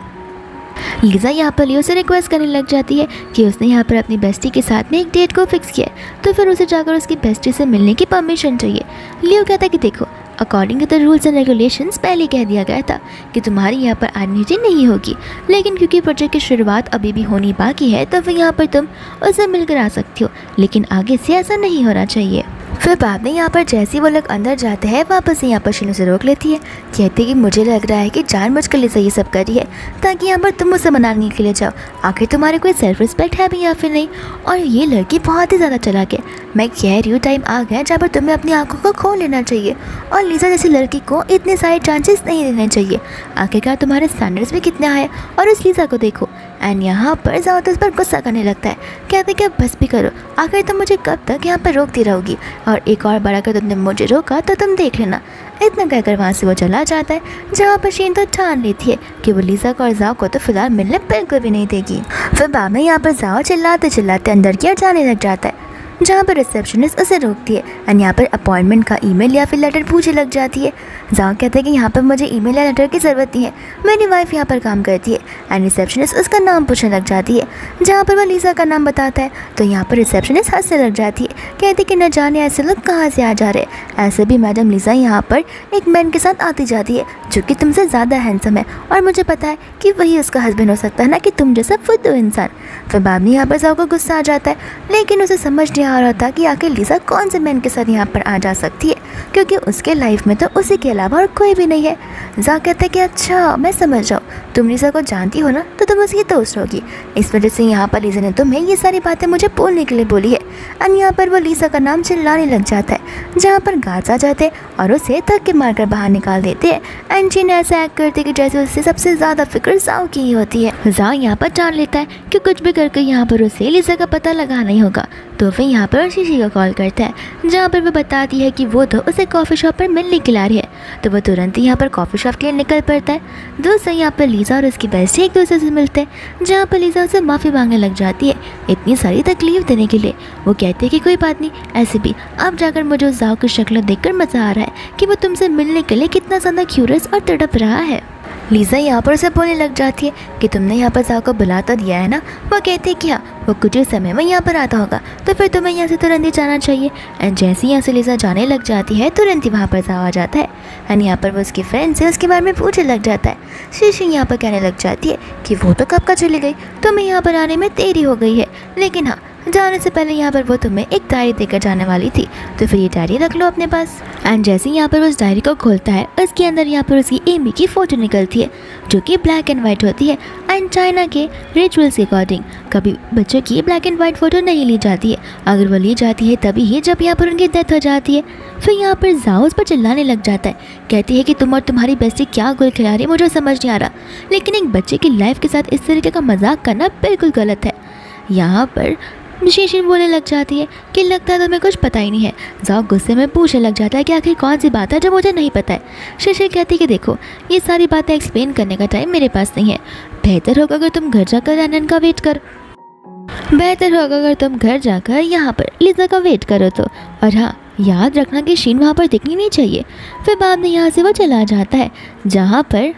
लीज़ा यहाँ पर लियो से रिक्वेस्ट करने लग जाती है कि उसने यहाँ पर अपनी बेस्टी के साथ में एक डेट को फिक्स किया है, तो फिर उसे जाकर उसकी बेस्टी से मिलने की परमिशन चाहिए। लियो कहता है कि देखो, according to the rules and regulations पहले कह दिया गया था कि तुम्हारी यहाँ पर एडमिशन नहीं होगी, लेकिन क्योंकि प्रोजेक्ट की शुरुआत अभी भी होनी बाकी है, तो फिर यहाँ पर तुम उससे मिलकर आ सकती हो, लेकिन आगे से ऐसा नहीं होना चाहिए। फिर बाद में यहाँ पर जैसे वो लोग अंदर जाते हैं, वापस यहाँ पर शीनू से रोक लेती है, कहती है कि मुझे लग रहा है कि जानबूझकर लीज़ा ये सब कर रही है ताकि यहाँ पर तुम उसे मनाने के लिए जाओ। आखिर तुम्हारे कोई सेल्फ रिस्पेक्ट है भी या फिर नहीं, और ये लड़की बहुत ही ज़्यादा चालाक है। मैं कह रही हूँ टाइम आ गया जहाँ पर तुम्हें अपनी आंखों को खोल लेना चाहिए और लीज़ा जैसी लड़की को इतने सारे चांसेस नहीं देने चाहिए। आखिरकार तुम्हारे स्टैंडर्ड्स भी कितने आए और उस लीज़ा को देखो। एंड यहाँ पर ज़्यादा उस पर गुस्सा करने लगता है, कहते कि अब बस भी करो, आखिर तुम मुझे कब तक यहाँ पर रोकती रहोगी, और एक और बड़ा कर तुमने मुझे रोका तो तुम देख लेना। इतना कहकर वहाँ से वो चला जाता है, जहाँ पर शीन तो ठान लेती है कि वो लीज़ा को और जाओ को तो फिलहाल मिलने बिल्कुल भी नहीं देगी। फिर बाद में यहाँ पर जाओ चिल्लाते चिल्लाते अंदर की ओर जाने लग जाता है, जहाँ पर रिसेप्शनिस्ट उसे रोकती है एंड यहाँ पर अपॉइंटमेंट का ईमेल या फिर लेटर पूछने लग जाती है। जाओ कहते हैं कि यहाँ पर मुझे ईमेल या लेटर की ज़रूरत नहीं है, मेरी वाइफ यहाँ पर काम करती है। एंड रिसेप्शनिस्ट उसका नाम पूछने लग जाती है, जहाँ पर वह लीज़ा का नाम बताता है, तो यहाँ पर रिसेप्शनिस्ट हंसने लग जाती है, कहती कि न जाने ऐसे लोग कहाँ से आ जा रहे हैं। ऐसे भी मैडम लीज़ा यहाँ पर एक मैन के साथ आती जाती है जो कि तुमसे ज़्यादा हैंडसम है, और मुझे पता है कि वही उसका हस्बैंड हो सकता है, ना कि तुम जैसा फुद्दू इंसान। फिर बाद में यहाँ पर जाओ को गुस्सा आ जाता है, लेकिन उसे समझ नहीं आ रहा था कि आखिर लीज़ा कौन से मैन के साथ यहाँ पर आ जा सकती है, क्योंकि उसके लाइफ में तो उसी के अलावा और कोई भी नहीं है। जा कहता है कि अच्छा मैं समझ जाऊँ, तुम लीज़ा को जानती हो ना, तो तुम उसकी दोस्त होगी, इस वजह से यहाँ पर लीज़ा ने तुम्हें ये सारी बातें मुझे बोलने के लिए बोली है। एंड यहाँ पर वो लीज़ा का नाम चिल्लाने लग जाता है, जहाँ पर गार्ड्स आ जाते और उसे धक्के मारकर बाहर निकाल देते हैं। एंड जीन ऐसा एक्ट करते कि जैसे उससे सबसे ज़्यादा फिक्र जाओ की ही होती है। जाओ यहाँ पर जान लेता है कि कुछ भी करके यहाँ पर उसे लीज़ा का पता लगाना ही होगा, तो फिर यहाँ पर शीशी को कॉल करता है, जहाँ पर वो बताती है कि वो तो उसे कॉफ़ी शॉप पर मिलने के लिए आ रही है, तो वो तुरंत ही यहाँ पर कॉफ़ी शॉप के लिए निकल पड़ता है। दोस्तों यहाँ पर लीज़ा और उसकी बेस्टी एक दूसरे से मिलते हैं, जहाँ पर लीज़ा उसे माफ़ी मांगने लग जाती है इतनी सारी तकलीफ देने के लिए। वो कहते हैं कि कोई बात नहीं, ऐसे भी अब जाकर मुझे उस जाओ की शक्ल देखकर मज़ा आ रहा है कि वो तुमसे मिलने के लिए कितना ज़्यादा क्यूरियस और तड़प रहा है। लीज़ा यहाँ पर उसे बोलने लग जाती है कि तुमने यहाँ पर जाओ को बुला तो दिया है ना। वो कहते हैं कि हाँ, वो कुछ ही समय में यहाँ पर आता होगा, तो फिर तुम्हें यहाँ से तुरंत ही जाना चाहिए। एंड जैसे ही यहाँ से लीज़ा जाने लग जाती है, तुरंत ही वहाँ पर जाओ आ जाता है। एंड यहाँ पर वो उसकी फ्रेंड से उसके बारे में पूछने लग जाता है। शीशी यहाँ पर कहने लग जाती है कि वो तो कब का चली गई, तुम्हें यहाँ पर आने में देरी हो गई है, लेकिन हाँ जाने से पहले यहाँ पर वो तुम्हें एक डायरी देकर जाने वाली थी, तो फिर ये डायरी रख लो अपने पास। एंड जैसे ही यहाँ पर उस डायरी को खोलता है, उसके अंदर यहाँ पर उसकी एमी की फ़ोटो निकलती है, जो कि ब्लैक एंड वाइट होती है। एंड चाइना के रिचुअल्स के अकॉर्डिंग कभी बच्चों की ब्लैक एंड वाइट फ़ोटो नहीं ली जाती है, अगर वो ली जाती है तभी ही जब यहाँ पर उनकी डेथ हो जाती है। फिर यहाँ पर जाओ उस पर चिल्लाने लग जाता है, कहती है कि तुम और तुम्हारी बेस्टी क्या गुल खिला रही है, मुझे समझ नहीं आ रहा, लेकिन एक बच्चे की लाइफ के साथ इस तरीके का मजाक करना बिल्कुल गलत है। यहाँ पर शीशिन बोलने लग जाती है कि लगता है तुम्हें कुछ पता ही नहीं है। जाओ गुस्से में पूछने लग जाता है कि आखिर कौन सी बात है जो मुझे नहीं पता है। शीशिन कहती है कि देखो ये सारी बातें एक्सप्लेन करने का टाइम मेरे पास नहीं है। बेहतर होगा अगर तुम घर जाकर आनंद का वेट करो। बेहतर होगा अगर तुम घर जाकर यहाँ पर लीजा का वेट करो तो। और हाँ, याद रखना कि शीन वहाँ पर दिखनी नहीं चाहिए। फिर बाद में यहाँ से वो चला जाता है जहाँ पर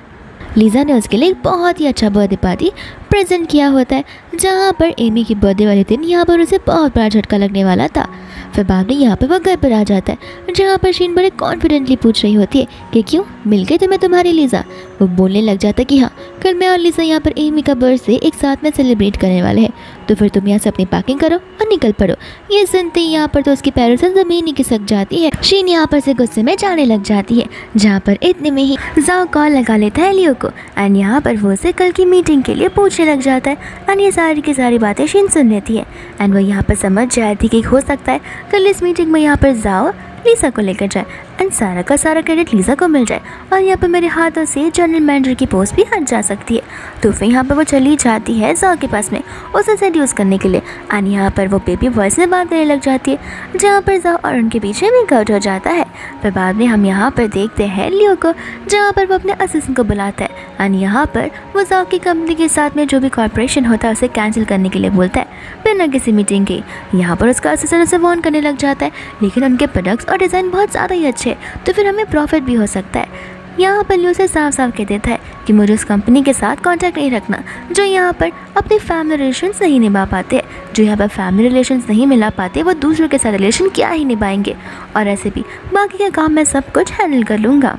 लीजा ने उसके लिए एक बहुत ही अच्छा बर्थडे पार्टी प्रेजेंट किया होता है, जहाँ पर एमी की बर्थडे वाले दिन यहाँ पर उसे बहुत बड़ा झटका लगने वाला था। फिर बाद में यहाँ पर वो घर पर आ जाता है जहाँ पर शीन बड़े कॉन्फिडेंटली पूछ रही होती है कि क्यों मिल गई तुम्हें तुम्हारी लीजा। वो बोलने लग जाता है कि हाँ, कल मैं और लीजा यहाँ पर एमी का बर्थडे एक साथ में सेलिब्रेट करने वाले हैं, तो फिर तुम यहाँ से अपनी पैकिंग करो और निकल पड़ो। ये सुनते ही यहाँ पर तो उसकी पैरों से ज़मीन ही खिसक जाती है। शीन यहाँ पर से गुस्से में जाने लग जाती है, जहाँ पर इतने में ही जाओ कॉल लगा लेता है लियो को एंड यहाँ पर वो उसे कल की मीटिंग के लिए पूछने लग जाता है एंड ये सारी की सारी बातें शीन सुन लेती है एंड वो यहाँ पर समझ जाती कि हो सकता है कल इस मीटिंग में यहाँ पर जाओ लीजा को लेकर जाए एंड सारा का सारा क्रेडिट लीजा को मिल जाए और यहाँ पर मेरे हाथों से जनरल मैनेजर की पोस्ट भी हट जा सकती है। तो फिर यहाँ पर वो चली जाती है जाओ के पास में उसे सेड्यूस करने के लिए एंड यहाँ पर वो बेबी वॉइस में बात करने लग जाती है, जहाँ पर जाओ और उनके पीछे मेकआउट हो जाता है। फिर बाद में हम यहाँ पर देखते हैं लियो को, जहाँ पर वो अपने असिस्टेंट को बुलाता है एंड यहाँ पर वो जाओ की कंपनी के साथ में जो भी कॉर्पोरेशन होता है उसे कैंसिल करने के लिए बोलता है बिना किसी मीटिंग के। यहाँ पर उसका असिस्टेंट उसे वार्न करने लग जाता है, लेकिन उनके प्रोडक्ट्स और डिज़ाइन बहुत ज़्यादा ही अच्छे, तो फिर हमें प्रॉफिट भी हो सकता है। यहाँ पर लियो से साफ साफ कह देता है कि मुझे उस कंपनी के साथ कांटेक्ट नहीं रखना जो यहाँ पर अपने फैमिली रिलेशंस नहीं निभा पाते। जो यहाँ पर फैमिली रिलेशंस नहीं मिला पाते वो दूसरों के साथ रिलेशन क्या ही निभाएंगे, और ऐसे भी बाकी का काम मैं सब कुछ हैंडल कर लूँगा।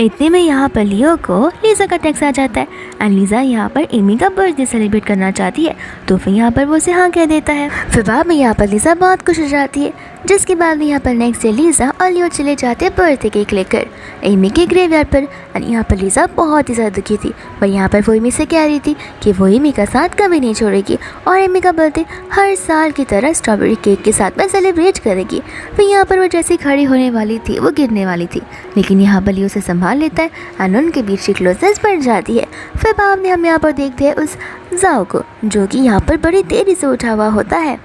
इतने में यहाँ पर लियो को लीजा का टेक्स्ट आ जाता है एंड लीजा यहाँ पर एमी का बर्थडे सेलिब्रेट करना चाहती है, तो फिर यहाँ पर वो उसे हाँ कह देता है। फिर बाद में यहाँ पर लीजा बहुत खुश हो जाती है, जिसके बाद में यहाँ पर नेक्स्ट डे लीजा और लियो चले जाते हैं बर्थडे केक लेकर एमी के ग्रेवयार्ड पर एंड यहाँ पर लीजा बहुत ही ज़्यादा दुखी थी, पर यहाँ पर वो एमी से कह रही थी कि वो एमी का साथ कभी नहीं छोड़ेगी और एमी का बर्थडे हर साल की तरह स्ट्रॉबेरी केक के साथ में सेलिब्रेट करेगी। फिर यहाँ पर वो जैसे खड़ी होने वाली थी वो गिरने वाली थी, लेकिन यहाँ पर लियो से संभाल लेता है एंड उनके बीच की क्लोजनेस बढ़ जाती है। फिर बाद में हम यहाँ पर देखते हैं उस जाओ को, जो कि यहाँ पर बड़ी देरी से उठा हुआ होता है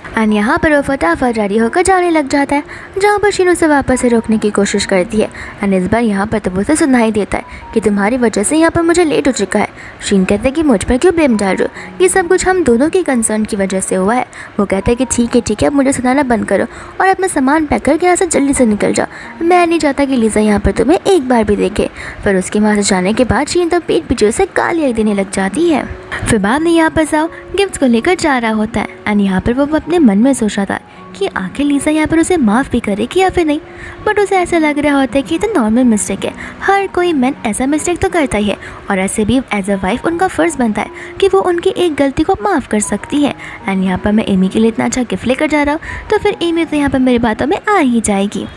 एंड यहाँ पर वो फटाफट रेडी होकर जाने लग जाता है, जहाँ पर शीन उसे वापस से रोकने की कोशिश करती है एंड इस बार यहाँ पर तब उसे सुनाई देता है कि तुम्हारी वजह से यहाँ पर मुझे लेट हो चुका है। शीन कहता है कि मुझ पर क्यों ब्लेम डाल रहे हो, ये सब कुछ हम दोनों की कंसर्न की वजह से हुआ है। वो कहता है कि ठीक है अब मुझे सुनाना बंद करो और अपना सामान पैक करके यहाँ से जल्दी से निकल जाओ। मैं नहीं चाहता कि लीजा यहाँ पर तुम्हें एक बार भी देखे। फिर उसके वहाँ से जाने के बाद शीन तो पीठ पीछे उसे गालियाँ देने लग जाती है। फिर बाद में यहाँ पर जाओ गिफ्ट्स को लेकर जा रहा होता है एंड यहाँ पर वो अपने मन में सोच रहा था कि आखिर लीजा यहाँ पर उसे माफ़ भी करेगी या फिर नहीं, बट उसे ऐसा लग रहा होता है कि ये तो नॉर्मल मिस्टेक है, हर कोई मैन ऐसा मिस्टेक तो करता ही है और ऐसे भी एज अ वाइफ उनका फ़र्ज़ बनता है कि वो उनकी एक गलती को माफ़ कर सकती है। एंड यहाँ पर मैं एमी के लिए इतना अच्छा गिफ्ट लेकर जा रहा हूँ, तो फिर एमी तो यहाँ पर मेरी बातों में आ ही जाएगी।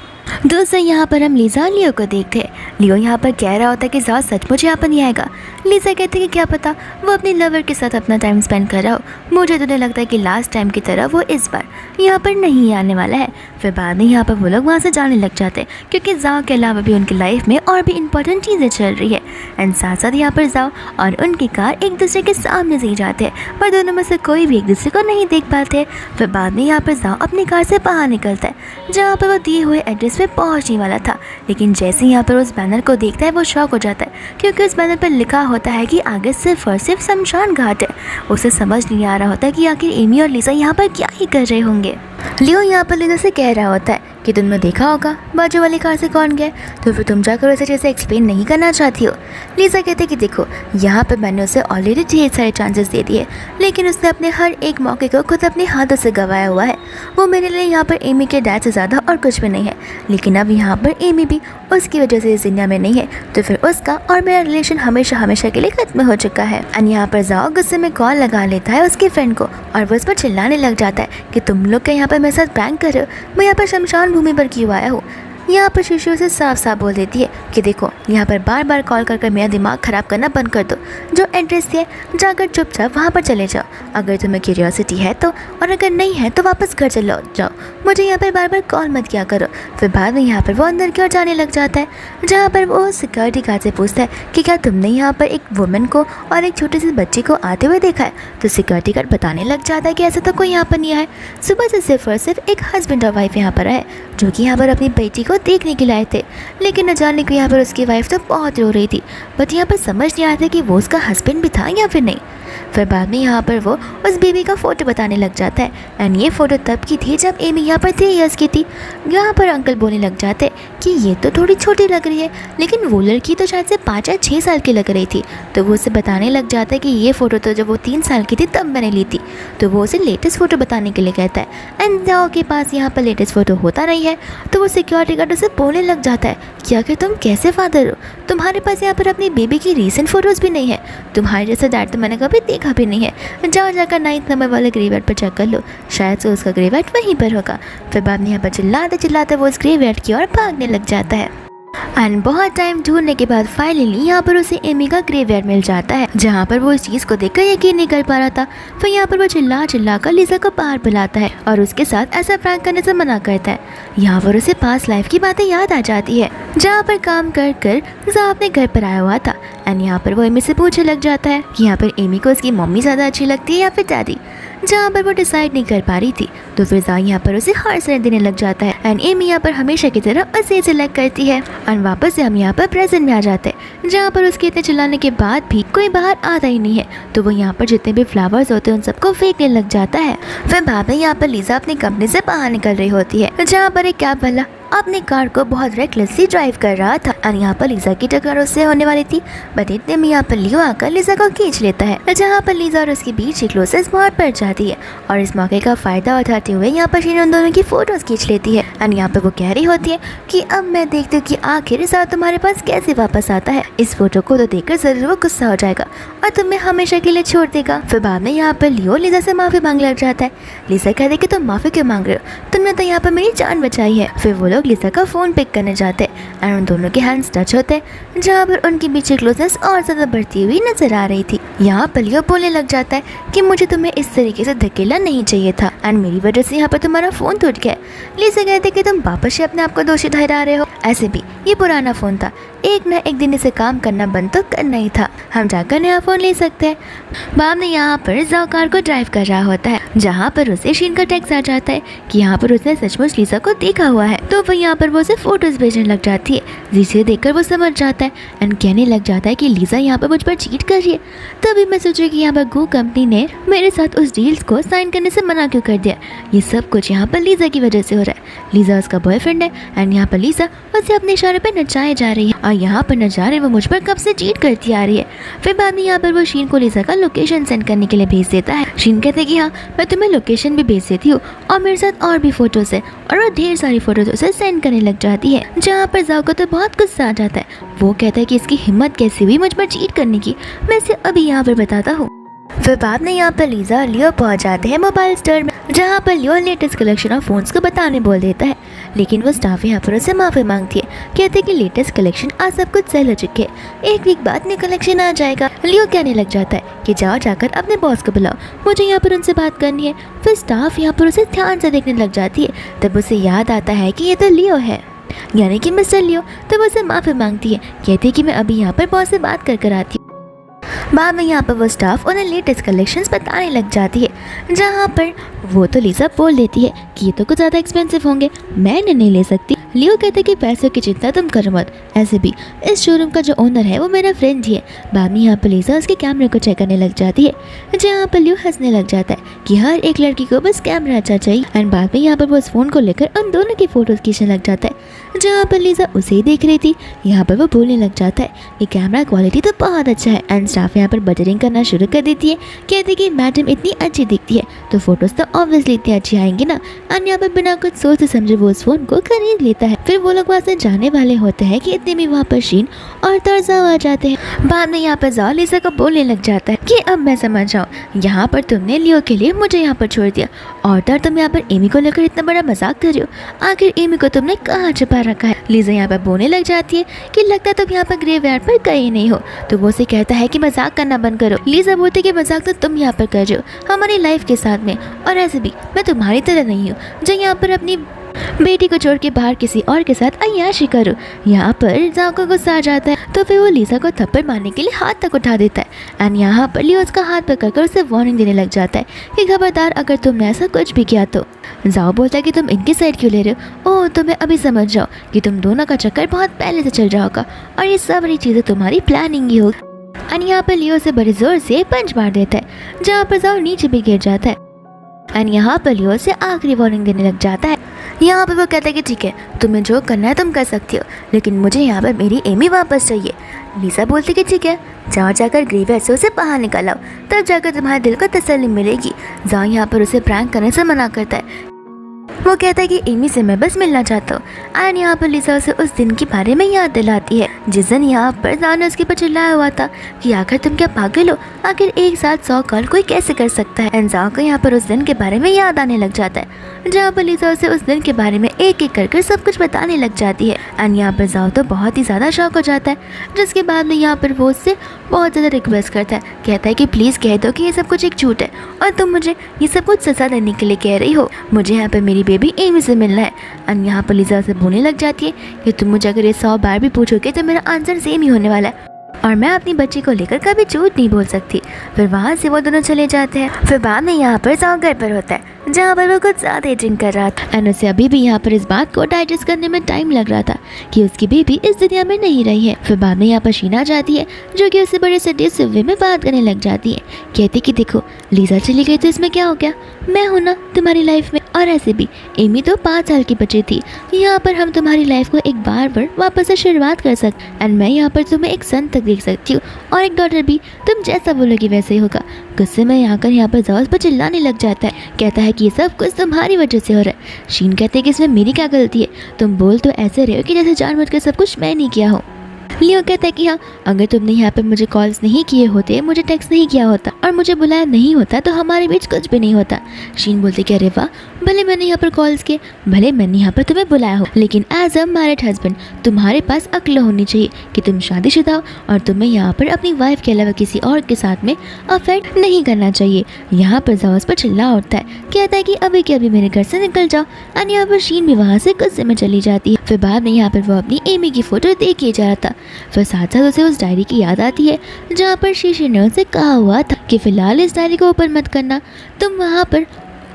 दोस्तों यहाँ पर हम लीजा लियो को देखते हैं। लियो यहाँ पर कह रहा होता है कि ज़्यादा सचमुच यहाँ पर नहीं आएगा। लीजा कहती है कि क्या पता वो अपने लवर के साथ अपना टाइम स्पेंड कर रहा हो, मुझे तो नहीं लगता है कि लास्ट टाइम की तरह वो इस बार यहाँ पर नहीं आने वाला है। फिर बाद में यहाँ पर वो लोग वहाँ से जाने लग जाते हैं, क्योंकि जाओ के अलावा भी उनकी लाइफ में और भी इंपॉर्टेंट चीज़ें चल रही है एंड साथ साथ यहाँ पर जाओ और उनकी कार एक दूसरे के सामने से ही जाते हैं, पर दोनों में से कोई भी एक दूसरे को नहीं देख पाते। फिर बाद में यहाँ पर जाओ अपनी कार से बाहर निकलता है, जहाँ पर वो दिए हुए एड्रेस पे पहुँचने वाला था, लेकिन जैसे यहाँ पर उस बैनर को देखता है वो शॉक हो जाता है, क्योंकि उस बैनर पर लिखा होता है कि आगे सिर्फ और सिर्फ शमशान घाट है। उसे समझ नहीं आ रहा होता कि आखिर एमी और लीजा यहाँ पर क्या ही कर रहे होंगे। लियो यहाँ पर लीजा से कह रहा होता है कि तुमने देखा होगा बाजू वाली कार से कौन गया, तो फिर तुम जाकर उसे जैसे एक्सप्लेन नहीं करना चाहती हो। लीजा कहते कि देखो यहाँ पर मैंने उसे ऑलरेडी ढेर सारे चांसेस दे दिए, लेकिन उसने अपने हर एक मौके को खुद अपने हाथों से गंवाया हुआ है। वो मेरे लिए यहाँ पर एमी के डैड से ज़्यादा और कुछ भी नहीं है, लेकिन अब यहाँ पर एमी भी उसकी वजह से इस दुनिया में नहीं है, तो फिर उसका और मेरा रिलेशन हमेशा हमेशा के लिए खत्म हो चुका है। एंड यहाँ पर जाओ गुस्से में कॉल लगा लेता है उसके फ्रेंड को और वो उस पर चिल्लाने लग जाता है कि तुम लोग क्या यहाँ पर मेरे साथ प्रैंक कर रहे हो, मैं यहाँ पर शमशान भूमि पर क्यों आया हूँ। यहाँ पर शीशे उसे साफ साफ बोल देती है कि देखो यहाँ पर बार बार कॉल कर मेरा दिमाग ख़राब करना बंद कर दो। जो एड्रेस है जाकर चुपचाप वहाँ पर चले जाओ, अगर तुम्हें क्यूरियोसिटी है तो, और अगर नहीं है तो वापस घर चलो जाओ, मुझे यहाँ पर बार बार कॉल मत किया करो। फिर बाद में यहाँ पर वो अंदर की ओर जाने लग जाता है, जहाँ पर वो सिक्योरिटी गार्ड से पूछता है कि क्या तुमने यहाँ पर एक वुमेन को और एक छोटे से बच्चे को आते हुए देखा है। तो सिक्योरिटी गार्ड बताने लग जाता है कि ऐसा तो कोई यहाँ पर नहीं है, सुबह से सिर्फ और सिर्फ एक हस्बैंड और वाइफ यहाँ पर आए जो कि यहाँ पर अपनी बेटी को देखने के लिए आए थे। लेकिन न जाने को यहाँ पर उसकी वाइफ तो बहुत रो रही थी, बट यहाँ पर समझ नहीं आता कि वो उसका हस्बैंड भी था या फिर नहीं। फिर बाद में यहाँ पर वो उस बेबी का फ़ोटो बताने लग जाता है, एंड ये फ़ोटो तब की थी जब एमी यहाँ पर 3 इयर्स की थी। यहाँ पर अंकल बोलने लग जाते कि ये तो थोड़ी छोटी लग रही है, लेकिन वो लड़की तो शायद से 5 या 6 साल की लग रही थी। तो वो उसे बताने लग जाता है कि ये फ़ोटो तो जब वो 3 साल की थी तब मैंने ली थी। तो वो उसे लेटेस्ट फ़ोटो बताने के लिए कहता है, एंड जाओ के पास यहाँ पर लेटेस्ट फ़ोटो होता नहीं है। तो वो सिक्योरिटी गार्ड उसे बोलने लग जाता है कि आखिर तुम कैसे फादर हो, तुम्हारे पास यहाँ पर अपनी बेबी की रीसेंट फ़ोटोज़ भी नहीं है, तुम्हारे जैसा डैड तो मैंने कभी देखा भी नहीं है। जाओ जाकर 9th नंबर वाले ग्रेवयार्ड पर चेक कर लो, शायद से उसका ग्रेवयार्ड वहीं पर होगा। फिर बाद में यहाँ पर चिल्लाते चिल्लाते वो उस ग्रेवयार्ड की ओर भागने लग जाता है। एंड बहुत टाइम ढूंढने के बाद फाइनली यहाँ पर उसे एमी का ग्रेवयार्ड मिल जाता है, जहाँ पर वो इस चीज़ को देखकर यकीन नहीं कर पा रहा था। फिर यहाँ पर वो चिल्ला कर लिसा को बाहर बुलाता है और उसके साथ ऐसा प्रैंक करने से मना करता है। यहाँ पर उसे पास्ट लाइफ की बातें याद आ जाती है, जहाँ पर काम कर कर ज़ा अपने घर पर आया हुआ था। एंड यहाँ पर वो एमी से पूछने लग जाता है कि यहाँ पर एमी को उसकी मम्मी ज़्यादा अच्छी लगती है या फिर डैडी, जहाँ पर वो डिसाइड नहीं कर पा रही थी। तो फिर ज़ा यहाँ पर उसे हार सर देने लग जाता है, एंड एमी यहाँ पर हमेशा की तरह उसे सिलेक्ट करती है। एंड वापस से हम यहाँ पर प्रेजेंट में आ जाते हैं, जहाँ पर उसके इतने चिल्लाने के बाद भी कोई बाहर आता ही नहीं है। तो वो यहाँ पर जितने भी फ्लावर्स होते हैं उन सबको फेंकने लग जाता है। फिर बाद में यहाँ पर लिजा अपनी कंपनी से बाहर निकल रही होती है, जहाँ पर एक कैब वाला अपनी कार को बहुत रेकलेसली ड्राइव कर रहा था, और यहाँ पर लिजा की टक्कर उससे होने वाली थी। बट इतने में यहाँ पर लियो आकर लिजा को खींच लेता है, जहाँ पर लिजा और उसके बीच की क्लोजेस्ट बहुत बढ़ जाती है। और इस मौके का फायदा उठाते हुए यहाँ पर शीन उन दोनों की फोटोज खींच लेती है। एंड यहाँ पर वो कह रही होती है कि अब मैं देखती हूँ कि आखिर रिजा तुम्हारे पास कैसे वापस आता है। इस फोटो को तो देखकर जरूर वो गुस्सा हो जाएगा और तुम्हें हमेशा के लिए छोड़ देगा। फिर बाद में यहाँ पर लियो लिजा से माफी मांगने लग जाता है। लिजा कहते कि तुम माफी क्यों मांग रहे हो, तुमने तो यहाँ पर मेरी जान बचाई है। फिर वो लोग लिजा का फ़ोन पिक करने जाते हैं, एंड उन दोनों के हैंड्स टच होते हैं, जहाँ पर उनके बीच क्लोजनेस और ज़्यादा बढ़ती हुई नजर आ रही थी। यहाँ पर लियो बोलने लग जाता है कि मुझे तुम्हें इस तरीके से धकेलना नहीं चाहिए था, एंड मेरी वजह से यहाँ पर तुम्हारा फ़ोन टूट गया। लिजा कहते कि तुम वापस से अपने आप को दोषी ठहरा रहे हो, ऐसे भी ये पुराना फ़ोन था, एक न एक दिन इसे काम करना बंद तो करना ही था, हम जाकर नया फ़ोन ले सकते हैं। बाब ने यहाँ पर जाओ कार को ड्राइव कर रहा होता है, जहाँ पर उसे शीन का टेक्स्ट आ जाता है कि यहाँ पर उसने सचमुच लिजा को देखा हुआ है। तो वह यहाँ पर वो उसे फोटोज भेजने लग जाती है, जिसे देखकर वो समझ जाता है एंड कहने लग जाता है कि लिजा यहाँ पर मुझ पर चीट कर रही है। तभी मैं सोची कि यहाँ पर गो कंपनी ने मेरे साथ उस डील्स को साइन करने से मना क्यों कर दिया। ये सब कुछ यहाँ पर लिजा की वजह से हो रहा है। लिजा उसका बॉयफ्रेंड है, एंड यहाँ पर लिजा उसे अपने इशारे पर नचाए जा रही है, और यहाँ पर नजारे वो मुझ पर कब से चीट करती आ रही है। फिर बाद में यहाँ पर वो शीन को लिजा का लोकेशन सेंड करने के लिए भेज देता है। शीन कहते हैं कि हाँ मैं तुम्हें लोकेशन भी भेज देती हूँ, और मेरे साथ और भी फोटोज है, और वो ढेर सारी फोटोज उसे सेंड करने लग जाती है, जहाँ पर जाओ को तो बहुत गुस्सा आ जाता है। वो कहता है कि इसकी हिम्मत कैसी हुई मुझ पर चीट करने की, मैं इसे अभी यहाँ पर बताता हूँ। फिर बाद में यहाँ पर लिजा और लियो पहुँच जाते हैं मोबाइल स्टोर में, जहाँ पर लियो लेटेस्ट कलेक्शन ऑफ फोन्स को बताने बोल देता है, लेकिन वो स्टाफ यहाँ पर उसे माफ़ी मांगती है, कहते हैं कि लेटेस्ट कलेक्शन आज सब कुछ सेल हो चुके हैं, एक वीक बाद न्यू कलेक्शन आ जाएगा। लियो कहने लग जाता है कि जाओ जाकर अपने बॉस को बुलाओ, मुझे यहाँ पर उनसे बात करनी है। फिर स्टाफ यहाँ पर उसे ध्यान से देखने लग जाती है, तब उसे याद आता है कि ये तो लियो है, यानी कि मिस्टर लियो। तो वो उसे माफ़ी मांगती है, कहती है कि मैं अभी यहाँ पर बॉस से बात कर आती हूँ। बाद में यहाँ पर वो स्टाफ उन्हें लेटेस्ट कलेक्शंस बताने लग जाती है, जहाँ पर वो तो लिजा बोल देती है कि ये तो कुछ ज़्यादा एक्सपेंसिव होंगे, मैं इन्हें नहीं ले सकती। लियो कहते हैं कि पैसों की चिंता तुम करो मत, ऐसे भी इस शोरूम का जो ओनर है वो मेरा फ्रेंड ही है। बाद में यहाँ पर लिजा उसके कैमरे को चेक करने लग जाती है, जहाँ पर लियो हंसने लग जाता है कि हर एक लड़की को बस कैमरा अच्छा चाहिए। एंड बाद में यहाँ पर वो उस फ़ोन को लेकर उन दोनों की फ़ोटोज़ खींचने लग जाता है, जहाँ पर लिजा उसे ही देख रही थी। यहाँ पर वो बोलने लग जाता है कि कैमरा क्वालिटी तो बहुत अच्छा है। एंड स्टाफ यहाँ पर बजरिंग करना शुरू कर देती है, कहती कि मैडम इतनी अच्छी दिखती है तो फोटोज़ तो ऑब्वियसली इतनी अच्छी आएंगी ना, एंड यहाँ पर बिना कुछ सोचे समझे वो उस फोन को खरीद लेता है। फिर वो लोग वहाँ से जाने वाले होते हैं कि इतने में वहाँ पर शीन और तरजाव आ जाते हैं। बाद में यहाँ पर जाओ लिसा को बोलने लग जाता है कि अब मैं समझ जाऊँ, यहाँ पर तुमने लियो के लिए मुझे यहाँ पर छोड़ दिया और तुम यहाँ पर एमी को लेकर इतना बड़ा मजाक कर रही हो, आखिर एमी को तुमने कहाँ छुपा रखा है। लिजा यहाँ पर बोलने लग जाती है कि लगता है तुम यहाँ पर ग्रेवयार्ड पर गए नहीं हो, तो वो उसे कहता है कि मजाक करना बंद करो। लिजा बोलती है कि मजाक तो तुम यहाँ पर कर रहे हो हमारी लाइफ के साथ में, और ऐसे भी मैं तुम्हारी तरह नहीं हूँ जो यहाँ पर अपनी बेटी को छोड़ के बाहर किसी और के साथ अय्याशी करो। यहाँ पर जाओ को गुस्सा आ जाता है तो फिर वो लिसा को थप्पड़ मारने के लिए हाथ तक उठा देता है एंड यहाँ पर लियो उसका हाथ पकड़कर उसे वार्निंग देने लग जाता है कि खबरदार अगर तुमने ऐसा कुछ भी किया तो। जाओ बोलता है कि तुम इनकी साइड क्यों ले रहे हो, ओह तो मैं अभी समझ जाओ कि तुम दोनों का चक्कर बहुत पहले से चल रहा होगा और ये सारी चीज़ें तुम्हारी प्लानिंग ही होगी। एंड यहाँ पर लियो से बड़े जोर से पंच मार देता है जहाँ पर जाओ नीचे भी गिर जाता है एंड यहाँ पर लियो से आखिरी वार्निंग देने लग जाता है। यहाँ पर वो कहता है कि ठीक है तुम्हें जो करना है तुम कर सकती हो, लेकिन मुझे यहाँ पर मेरी एमी वापस चाहिए। लिसा बोलती कि ठीक है जाओ जाकर ग्रेवयार्ड से उसे बाहर निकाल आओ, तब जाकर तुम्हारे दिल को तसल्ली मिलेगी। जाओ यहाँ पर उसे प्रैंक करने से मना करता है। वो कहता है कि एमी से मैं बस मिलना चाहता हूँ एंड यहाँ पर लिसा उसे उस दिन के बारे में याद दिलाती है जिस दिन यहाँ पर जाओ ने उसके पर चिल्लाया हुआ था कि आखिर तुम क्या पागल हो, आखिर एक साथ 100 कॉल कोई कैसे कर सकता है। एंड जाओ को यहाँ पर उस दिन के बारे में याद आने लग जाता है जहाँ पर लिसा उसे उस दिन के बारे में एक एक कर सब कुछ बताने लग जाती है एंड यहाँ पर जाओ तो बहुत ही ज़्यादा शौक हो जाता है, जिसके बाद में यहाँ पर वो उससे बहुत ज़्यादा रिक्वेस्ट करता है, कहता है कि प्लीज़ कह दो कि ये सब कुछ एक झूठ है और तुम मुझे ये सब कुछ सजा देने के लिए कह रही हो, मुझे यहाँ पर मेरी बेबी एमी से मिलना है। एंड यहाँ पर लिसा से बोलने लग जाती है कि तुम मुझे अगर ये 100 बार भी पूछोगे तो मेरा आंसर सेम ही होने वाला है और मैं अपनी बच्ची को लेकर कभी झूठ नहीं बोल सकती। फिर वहाँ से वो दोनों चले जाते हैं। फिर बाद में यहाँ पर जाओ घर पर होता है जहाँ पर वो कुछ ज़्यादा ही ड्रिंक कर रहा था एंड उसे अभी भी यहाँ पर इस बात को डाइजेस्ट करने में टाइम लग रहा था कि उसकी बेबी इस दुनिया में नहीं रही है। फिर बाद में यहाँ पर शीना जाती है जो कि उससे बड़े सीरियस वे में बात करने लग जाती है, कहती कि देखो लिसा चली गई तो इसमें क्या हो गया, मैं हूँ ना तुम्हारी लाइफ में, और ऐसे भी एमी तो 5 साल की बच्ची थी, यहाँ पर हम तुम्हारी लाइफ को एक बार वापस से शुरुआत कर सकते एंड मैं यहाँ पर तुम्हें एक सन तक देख सकती हूँ और एक डॉटर भी, तुम जैसा बोलोगी वैसे ही होगा। गुस्से में आकर यहाँ पर जाओ पर चिल्लाने लग जाता है, कहता है कि ये सब कुछ तुम्हारी वजह से हो रहा है। शीन कहते हैं कि इसमें मेरी क्या गलती है, तुम बोल तो ऐसे रहे हो कि जैसे जानबूझकर सब कुछ मैं नहीं किया हूँ। लियो कहता है कि हाँ अगर तुमने यहाँ पर मुझे कॉल्स नहीं किए होते, मुझे टेक्स्ट नहीं किया होता और मुझे बुलाया नहीं होता तो हमारे बीच कुछ भी नहीं होता। शीन बोलते कि अरे वाह, भले मैंने यहाँ पर कॉल्स किए, भले मैंने यहाँ पर तुम्हें बुलाया हो, लेकिन एज अ मैरिड हस्बैंड तुम्हारे पास अक्ल होनी चाहिए कि तुम शादीशुदा हो और तुम्हें यहाँ पर अपनी वाइफ के अलावा किसी और के साथ में अफेयर नहीं करना चाहिए। यहाँ पर जाओस पर चिल्ला उठता है, कहता है कि अभी के अभी मेरे घर से निकल जाओ और यहाँ पर शीन भी वहाँ से गुस्से में चली जाती है। फिर बाद में यहाँ पर वो अपनी एमी की फ़ोटो देख ही जा रहा था। फिर साथ साथ उसे उस डायरी की याद आती है जहाँ पर शीशे ने उसे कहा हुआ था कि फ़िलहाल इस डायरी को ओपन मत करना, तुम वहाँ पर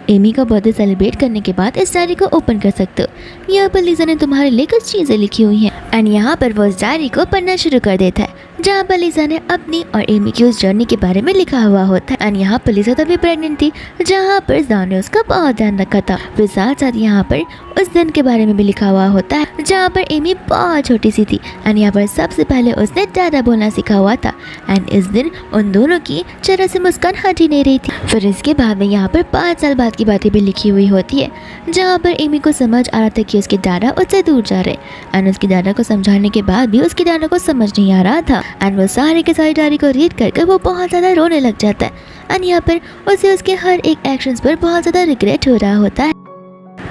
एमी का बर्थडे सेलिब्रेट करने के बाद इस डायरी को ओपन कर सकते हो, यहाँ पर लिसा ने तुम्हारे लिए कुछ चीज़ें लिखी हुई हैं। एंड यहाँ पर वो उस डायरी को पढ़ना शुरू कर देता है जहाँ पर लिसा ने अपनी और एमी की उस जर्नी के बारे में लिखा हुआ होता है। एंड यहाँ पर लिसा तभी प्रेग्नेंट थी जहाँ पर जाओ ने उसका बहुत ध्यान रखा था। फिर साथ साथ यहाँ पर उस दिन के बारे में भी लिखा हुआ होता है जहाँ पर एमी बहुत छोटी सी थी एंड यहाँ पर सबसे पहले उसने डाटा बोलना सीखा हुआ था एंड इस दिन उन दोनों की चेहरे से मुस्कान हट ही नहीं रही थी। फिर इसके बाद में यहाँ पर 5 साल बाद की बातें भी लिखी हुई होती है जहाँ पर एमी को समझ आ रहा था कि उसके डाटा उससे दूर जा रहे एंड उसकी डाटा को समझाने के बाद भी उसकी डाटा को समझ नहीं आ रहा था एंड वो सारे के सारी डायरी को रीड करके वो बहुत ज़्यादा रोने लग जाता है एंड यहाँ पर उसे उसके हर एक एक्शंस पर बहुत ज़्यादा रिग्रेट हो रहा होता है।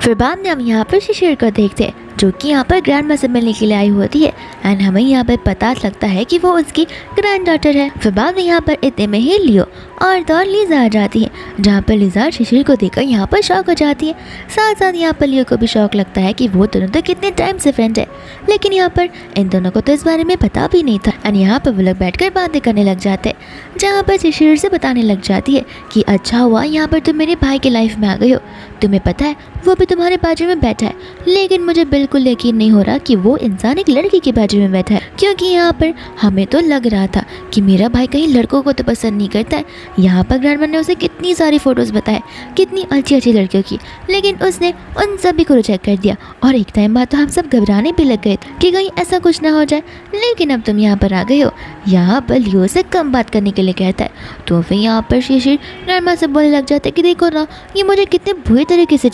फिर बाद में हम यहाँ पर शिशिर को देखते हैं जो कि यहाँ पर ग्रैंड माँ से मिलने के लिए आई होती है एंड हमें यहाँ पर पता लगता है कि वो उसकी ग्रैंड डॉटर है। फिर बाद में यहाँ पर इतने में ही लियो और लिजा आ जाती है जहाँ पर लिजा शिशिर को देखकर यहाँ पर शौक हो जाती है। साथ साथ यहाँ पर लियो को भी शौक लगता है कि वो दोनों तो कितने टाइम से फ्रेंड है, लेकिन यहाँ पर इन दोनों को तो इस बारे में पता भी नहीं था एंड यहाँ पर वो लोग बैठ बातें करने लग जाते हैं जहाँ पर शिशिर से बताने लग जाती है कि अच्छा हुआ यहाँ पर तुम मेरे भाई के लाइफ में आ गई हो, तुम्हें पता है वो भी तुम्हारे बाजू में बैठा है, लेकिन मुझे बिल्कुल यकीन नहीं हो रहा कि वो इंसान एक लड़की के बाजू में बैठा है, क्योंकि यहाँ पर हमें तो लग रहा था कि मेरा भाई कहीं लड़कों को तो पसंद नहीं करता है। यहाँ पर ग्रैंडमा ने उसे कितनी सारी फ़ोटोज़ बताए कितनी अच्छी अच्छी लड़कियों की, लेकिन उसने उन सभी को रिजेक्ट कर दिया और एक टाइम बाद तो हम सब घबराने भी लग गए कि कहीं ऐसा कुछ ना हो जाए। लेकिन अब तुम यहाँ पर आ गए हो। यहाँ पर लियो से कम बात करने के लिए कहता है तो फिर यहाँ पर शिशिर ग्रैंडमा से बोलने लग जाता है कि देखो ना ये मुझे कितने बुरे तरीके से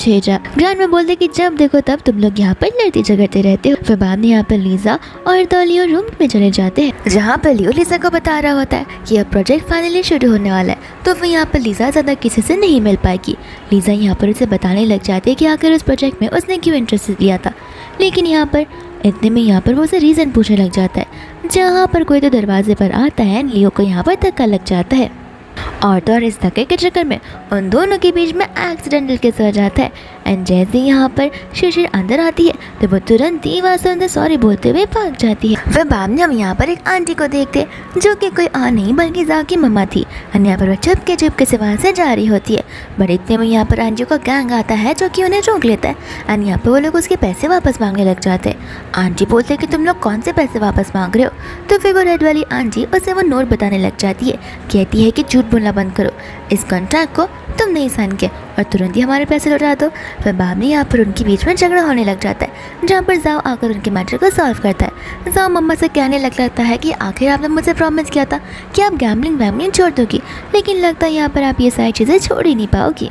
ग्रैंड में बोलते कि जब देखो तब तुम लोग यहाँ पर लड़ते झगड़ते रहते हो। फिर बाद में यहाँ पर लीजा और तो लियो रूम में चले जाते हैं, जहाँ पर लियो लीजा को बता रहा होता है कि अब प्रोजेक्ट फाइनली शुरू होने वाला है। तो फिर यहाँ पर लीजा ज़्यादा किसी से नहीं मिल पाएगी। लीजा यहाँ पर उसे बताने लग जाती है कि आखिर उस प्रोजेक्ट में उसने क्यों इंटरेस्ट लिया था। लेकिन यहाँ पर इतने में यहाँ पर वो उसे रीज़न पूछने लग जाता है, जहाँ पर कोई तो दरवाजे पर आता है। लियो को यहाँ पर धक्का लग जाता है और तो और इस धक्के के चक्कर में उन दोनों के बीच में एक्सीडेंटल केस हो जाता है। एंड जैसे ही यहाँ पर शिशिर अंदर आती है तो वो तुरंत ही वहाँ से अंदर सॉरी बोलते हुए भाग जाती है। फिर बाद में हम यहाँ पर एक आंटी को देखते हैं जो कि कोई और नहीं बल्कि जाओ की मम्मा थी। एंड यहाँ पर वो चुपके से वहाँ से जा रही होती है। बट इतने में यहाँ पर आंटी का गैंग आता है जो कि उन्हें रोक लेता है। एंड यहाँ पर वो लोग उसके पैसे वापस मांगने लग जाते हैं। आंटी बोलते हैं कि तुम लोग कौन से पैसे वापस मांग रहे हो। तो फिर वो रेड वाली आंटी उसे वो नोट बताने लग जाती है, कहती है कि झूठ बोलना बंद करो, इस कॉन्ट्रैक्ट को तुम नहीं साइन किया और तुरंत ही हमारे पैसे लौटा दो। फिर बाद में यहाँ पर उनके बीच में झगड़ा होने लग जाता है, जहाँ पर जाओ आकर उनके मैटर को सॉल्व करता है। जाओ मम्मा से कहने लग जाता है कि आखिर आपने मुझसे प्रॉमिस किया था कि आप गैम्बलिंग वैम्बलिंग छोड़ दोगी, लेकिन लगता है यहाँ पर आप ये सारी चीज़ें छोड़ ही नहीं पाओगी।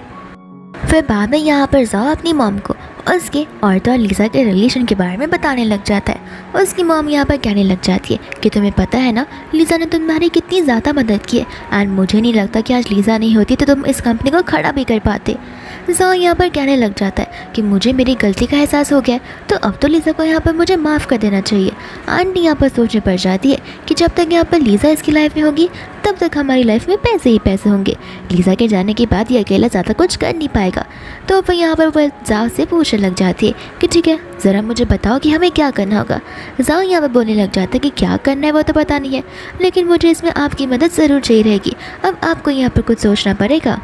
फिर बाद में यहाँ पर जाओ अपनी मॉम को उसके और तो लीजा के रिलेशन के बारे में बताने लग जाता है। उसकी मॉम यहाँ पर कहने लग जाती है कि तुम्हें पता है ना लीजा ने तुम्हारी कितनी ज़्यादा मदद की है, एंड मुझे नहीं लगता कि आज लीजा नहीं होती तो तुम इस कंपनी को खड़ा भी कर पाते। जाओ यहाँ पर कहने लग जाता है कि मुझे मेरी गलती का एहसास हो गया है, तो अब तो लीजा को यहाँ पर मुझे माफ़ कर देना चाहिए। आंटी यहाँ पर सोचने पड़ जाती है कि जब तक यहाँ पर लीजा इसकी लाइफ में होगी तब तक हमारी लाइफ में पैसे ही पैसे होंगे। लीजा के जाने के बाद ये अकेला ज़्यादा कुछ कर नहीं पाएगा। तो फिर यहाँ पर वह जाओ से पूछने लग जाती है कि ठीक है ज़रा मुझे बताओ कि हमें क्या करना होगा। जाओ यहाँ पर बोलने लग जाता है कि क्या करना है वो तो पता नहीं है, लेकिन मुझे इसमें आपकी मदद ज़रूर चाहिए रहेगी। अब आपको यहाँ पर कुछ सोचना पड़ेगा।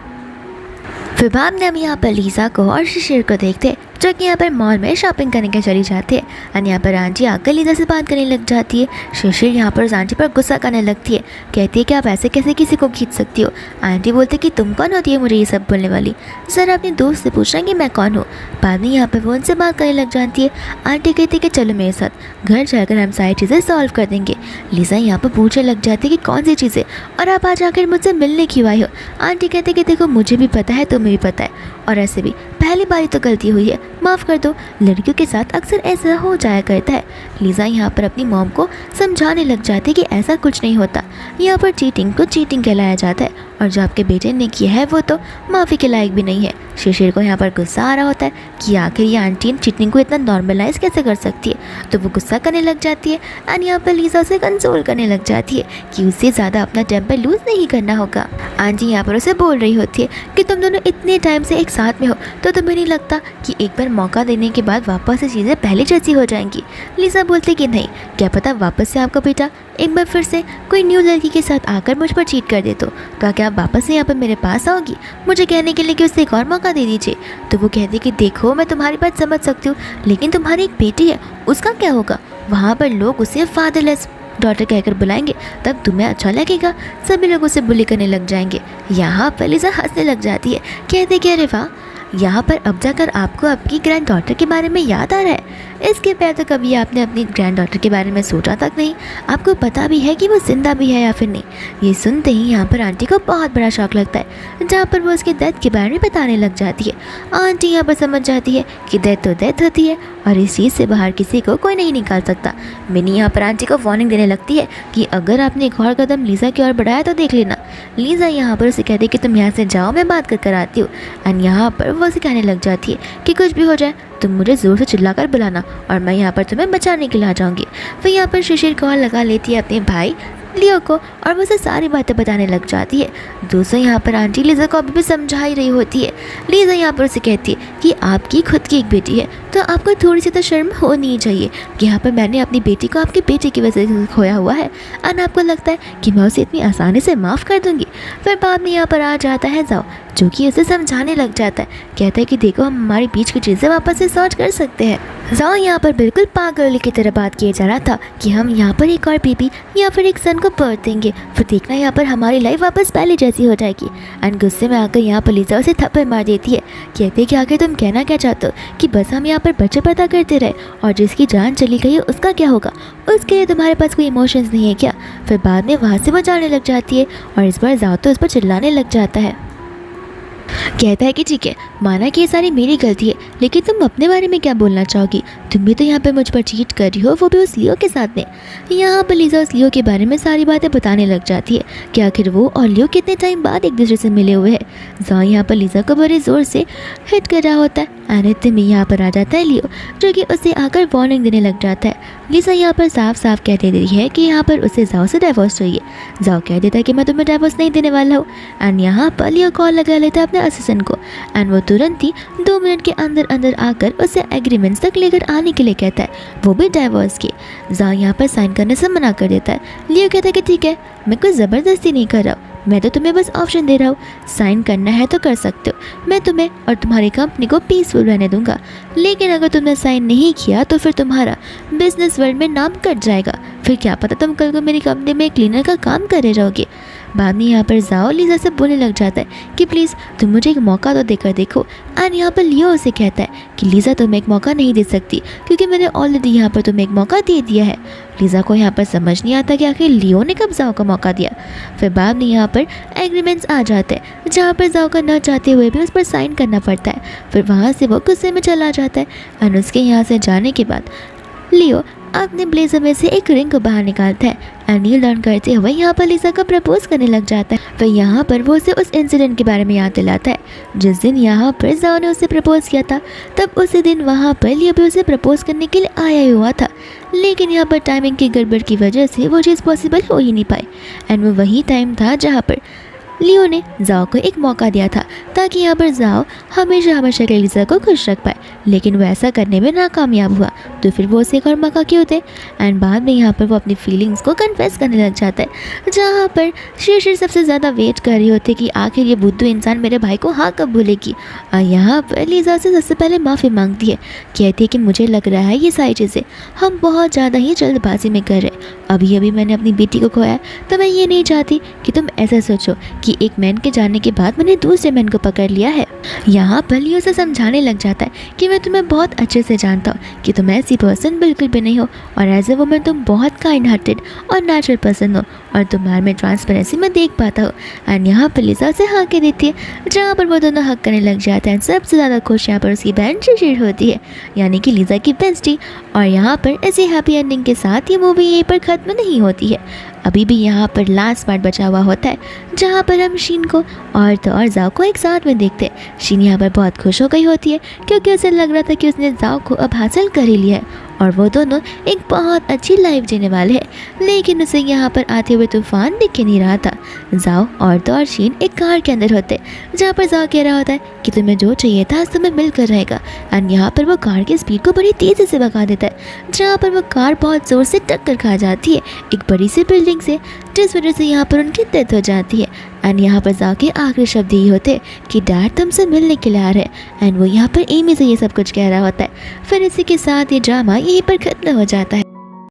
फिर बाद में हम यहाँ पर लीजा को और शिशिर को देखते हैं जो कि यहाँ पर मॉल में शॉपिंग करने के चली जाती है। और यहाँ पर आंटी आकर लीजा से बात करने लग जाती है। शिशिर यहाँ पर आंटी पर गुस्सा करने लगती है, कहती है कि आप ऐसे कैसे किसी को खींच सकती हो। आंटी बोलती कि तुम कौन होती है मुझे ये सब बोलने वाली, ज़रा अपने दोस्त से पूछना कि मैं कौन हूँ। बाद में यहाँ पर वो उनसे बात करने लग जाती है। आंटी कहती है कि चलो मेरे साथ घर जाकर हम सारी चीज़ें सॉल्व कर देंगे। लीजा यहाँ पर पूछने लग जाती है कि कौन सी चीज़ें और आप आज आकर मुझसे मिलने क्यों आई हो। आंटी कहती है कि देखो मुझे भी पता है तुम्हें भी पता है, और ऐसे भी पहली बारी तो गलती हुई है, माफ़ कर दो। लड़कियों के साथ अक्सर ऐसा हो जाया करता है। लीजा यहाँ पर अपनी मॉम को समझाने लग जाती है कि ऐसा कुछ नहीं होता, यहाँ पर चीटिंग को चीटिंग कहलाया जाता है, और जो आपके बेटे ने किया है वो तो माफ़ी के लायक भी नहीं है। शिशिर को यहाँ पर गुस्सा आ रहा होता है कि आखिर ये आंटी चीटिंग को इतना नॉर्मलाइज कैसे कर सकती है। तो वो गुस्सा करने लग जाती है एंड यहाँ पर लीजा उसे कंसोल करने लग जाती है कि उससे ज़्यादा अपना टेम्पर लूज़ नहीं करना होगा। आंटी यहाँ पर उसे बोल रही होती है कि तुम दोनों इतने टाइम से एक साथ में हो तो तुम्हें नहीं लगता कि एक बार मौका देने के बाद वापस से चीज़ें पहले जैसी हो जाएंगी। लीजा बोलती कि नहीं, क्या पता वापस से आपका बेटा एक बार फिर से कोई न्यू लड़की के साथ आकर मुझ पर चीट कर दे तो क्या आप वापस से यहाँ पर मेरे पास आओगी मुझे कहने के लिए कि उससे एक और मौका दे दीजिए। तो वो कहती कि देखो मैं तुम्हारी बात समझ सकती हूँ, लेकिन तुम्हारी एक बेटी है उसका क्या होगा। वहाँ पर लोग उसे फादरलेस डॉटर कहकर बुलाएंगे, तब तुम्हें अच्छा लगेगा। सभी लोग उसे बुली करने लग जाएंगे। यहाँ पर लीजा हंसने लग जाती है, कहते कि अरे वाह, यहाँ पर अब जाकर आपको आपकी ग्रैंड डॉटर के बारे में याद आ रहा है। इसके पहले तो कभी आपने अपनी ग्रैंड डॉटर के बारे में सोचा तक नहीं, आपको पता भी है कि वो जिंदा भी है या फिर नहीं। ये सुनते ही यहाँ पर आंटी को बहुत बड़ा शौक लगता है, जहाँ पर वो उसके डेथ के बारे में बताने लग जाती है। आंटी यहाँ पर समझ जाती है कि डेथ तो डेथ होती है और इस चीज़ से बाहर किसी को कोई नहीं निकाल सकता। मिनी यहाँ पर आंटी को वार्निंग देने लगती है कि अगर आपने एक और कदम लीजा की ओर बढ़ाया तो देख लेना। लीजा यहाँ पर उसे कहती है कि तुम यहाँ से जाओ, मैं बात कर आती हूँ। एंड यहाँ पर वो उसे कहने लग जाती है कि कुछ भी हो जाए तुम मुझे ज़ोर से चिल्लाकर बुलाना और मैं यहाँ पर तुम्हें बचाने के लिए आ जाऊँगी। फिर यहाँ पर शिशिर कॉल लगा लेती है अपने भाई लियो को और वो उसे सारी बातें बताने लग जाती है। दोस्तों यहाँ पर आंटी लीजा को अभी भी समझा ही रही होती है। लीजा यहाँ पर उसे कहती है कि आपकी खुद की एक बेटी है तो आपको थोड़ी सी तो शर्म होनी ही चाहिए कि यहाँ पर मैंने अपनी बेटी को आपकी बेटी की वजह से खोया हुआ है और आपको लगता है कि मैं उसे इतनी आसानी से माफ़ कर दूँगी। फिर बाद में यहाँ पर आ जाता है जाओ, जो कि उसे समझाने लग जाता है, कहता है कि देखो हम हमारे बीच की चीज़ें वापस से सॉर्ट कर सकते हैं। जाओ यहाँ पर बिल्कुल पागल की तरह बात किया जा रहा था कि हम यहाँ पर एक और बेबी या फिर एक सन को बर्थ देंगे, फिर देखना यहाँ पर हमारी लाइफ वापस पहले जैसी हो जाएगी। एंड गुस्से में आकर यहाँ पर लीजा उसे थप्पड़ मार देती है, कहते हैं कि आखिर तुम कहना क्या चाहते हो कि बस हम यहाँ पर बच्चे पैदा करते रहे और जिसकी जान चली गई है उसका क्या होगा, उसके लिए तुम्हारे पास कोई इमोशंस नहीं है क्या। फिर बाद में वहाँ से वो जाने लग जाती है और इस बार जाओ तो उस पर चिल्लाने लग जाता है। कहता है कि ठीक है, माना कि ये सारी मेरी गलती है, लेकिन तुम अपने बारे में क्या बोलना चाहोगी? तुम भी तो यहाँ पर मुझ पर चीट कर रही हो, वो भी उस लियो के साथ में। यहाँ पर लीजा उस लियो के बारे में सारी बातें बताने लग जाती है कि आखिर वो और लियो कितने टाइम बाद एक दूसरे से मिले हुए हैं। जाओ यहाँ पर लीजा को बड़े ज़ोर से हिट कर रहा होता है। इतने में यहाँ पर आ जाता है लियो, जो कि उसे आकर वार्निंग देने लग जाता है। लीजा यहाँ पर साफ साफ कह दे रही है कि यहाँ पर उसे जाओ से डाइवोर्स चाहिए। जाओ कह देता है कि मैं तुम्हें डाइवोर्स नहीं देने वाला हूँ। एंड यहाँ पर लियो कॉल लगा लेता है अपने असिस्टेंट को, एंड वो तुरंत ही 2 मिनट के अंदर अंदर आकर उसे एग्रीमेंट्स तक लेकर आने के लिए कहता है, वो भी डाइवोर्स के। जाओ यहाँ पर साइन करने से मना कर देता है। लियो कहता है कि ठीक है, मैं कोई ज़बरदस्ती नहीं कर रहा हूँ, मैं तो तुम्हें बस ऑप्शन दे रहा हूँ, साइन करना है तो कर सकते हो, मैं तुम्हें और तुम्हारी कंपनी को पीसफुल रहने दूंगा। लेकिन अगर तुमने साइन नहीं किया तो फिर तुम्हारा बिजनेस वर्ल्ड में नाम कट जाएगा, फिर क्या पता तुम कल को मेरी कंपनी में क्लीनर का काम करे रहोगे। बाद में यहाँ पर जाओ लीजा से बोलने लग जाता है कि प्लीज़ तुम मुझे एक मौका तो देकर देखो। एंड यहाँ पर लियो उसे कहता है कि लीजा तुम्हें एक मौका नहीं दे सकती, क्योंकि मैंने ऑलरेडी यहाँ पर तुम्हें एक मौका दे दिया है। लीजा को यहाँ पर समझ नहीं आता कि आखिर लियो ने कब जाओ को मौका दिया। फिर बाद में यहाँ पर एग्रीमेंट्स आ जाते हैं, जहाँ पर जाओ का न चाहते हुए भी उस पर साइन करना पड़ता है। फिर वहाँ से वो गुस्से में चला जाता है। और उसके यहाँ से जाने के बाद लियो अपने ब्लेजर में से एक रिंग को बाहर निकालता है। नील डाउन करते हुए यहाँ पर लीजा को प्रपोज करने लग जाता है। फिर यहाँ पर वो उसे उस इंसिडेंट के बारे में याद दिलाता है जिस दिन यहाँ पर जाओ ने उसे प्रपोज किया था। तब उसी दिन वहाँ पर लियो भी उसे प्रपोज करने के लिए आया ही हुआ था, लेकिन यहाँ पर टाइमिंग की गड़बड़ की वजह से वो चीज़ पॉसिबल हो ही नहीं पाई। एंड वो वही टाइम था जहाँ पर लियो ने जाओ को एक मौका दिया था ताकि यहाँ पर जाओ हमेशा हमेशा के लीजा को खुश रख पाए, लेकिन वो ऐसा करने में नाकामयाब हुआ। तो फिर वो उसे एक और मौका क्यों दे। एंड बाद में यहाँ पर वो अपनी फीलिंग्स को कन्फेस करने लग जाता है, जहाँ पर शीर्षर सबसे ज़्यादा वेट कर रही होती है कि आखिर ये बुद्धू इंसान मेरे भाई को हाँ कब भूलेगी। और यहाँ पर लीजा से सबसे पहले माफ़ी मांगती है, कहती है कि मुझे लग रहा है ये सारी चीज़ें हम बहुत ज़्यादा ही जल्दबाजी में कर रहे। अभी अभी मैंने अपनी बेटी को खोया, तो मैं ये नहीं चाहती कि तुम ऐसा सोचो कि एक मैन के जाने के बाद मैंने दूसरे मैन को पकड़ लिया है। यहाँ पर लियो से समझाने लग जाता है कि मैं तुम्हें बहुत अच्छे से जानता हूँ कि तुम ऐसी पर्सन बिल्कुल भी नहीं हो, और एज ए वुमन तुम बहुत काइंड हार्टेड और नेचुरल पर्सन हो, और तुम्हारे में ट्रांसपेरेंसी में देख पाता हूँ। एंड यहाँ पर लीजा से हाँ कह देती है, जहाँ पर वो दोनों हक करने लग जाते हैं। सबसे ज़्यादा खुश यहाँ पर उसकी बहन शिशिर होती है, यानी कि लीजा की बेस्टी। और यहाँ पर ऐसी हैप्पी एंडिंग के साथ ये मूवी यहीं पर ख़त्म नहीं होती है। अभी भी यहाँ पर लास्ट पार्ट बचा हुआ होता है, जहाँ पर हम शीन को और जाओ को एक साथ में देखते हैं। शीन यहाँ पर बहुत खुश हो गई होती है, क्योंकि उसे लग रहा था कि उसने जाओ को अब हासिल कर ही लिया है और वो दोनों एक बहुत अच्छी लाइफ जीने वाले हैं। लेकिन उसे यहाँ पर आते हुए तूफान दिख नहीं रहा था। जाओ और शीन एक कार के अंदर होते, जहाँ पर जाओ कह रहा होता है कि तुम्हें जो चाहिए था आज तुम्हें मिलकर रहेगा। एंड यहाँ पर वो कार की स्पीड को बड़ी तेज़ी से भगा देता है, जहाँ पर वो कार बहुत ज़ोर से टक्कर खा जाती है एक बड़ी सी बिल्डिंग से, जिस वजह से यहाँ पर उनकी डेथ हो जाती है। एंड यहाँ पर जाके आखिरी शब्द यही होते कि डैड तुमसे मिलने के लिए आ रहे हैं। एंड वो यहाँ पर एमी से ये सब कुछ कह रहा होता है। फिर इसी के साथ ये ड्रामा यहीं पर खत्म हो जाता है।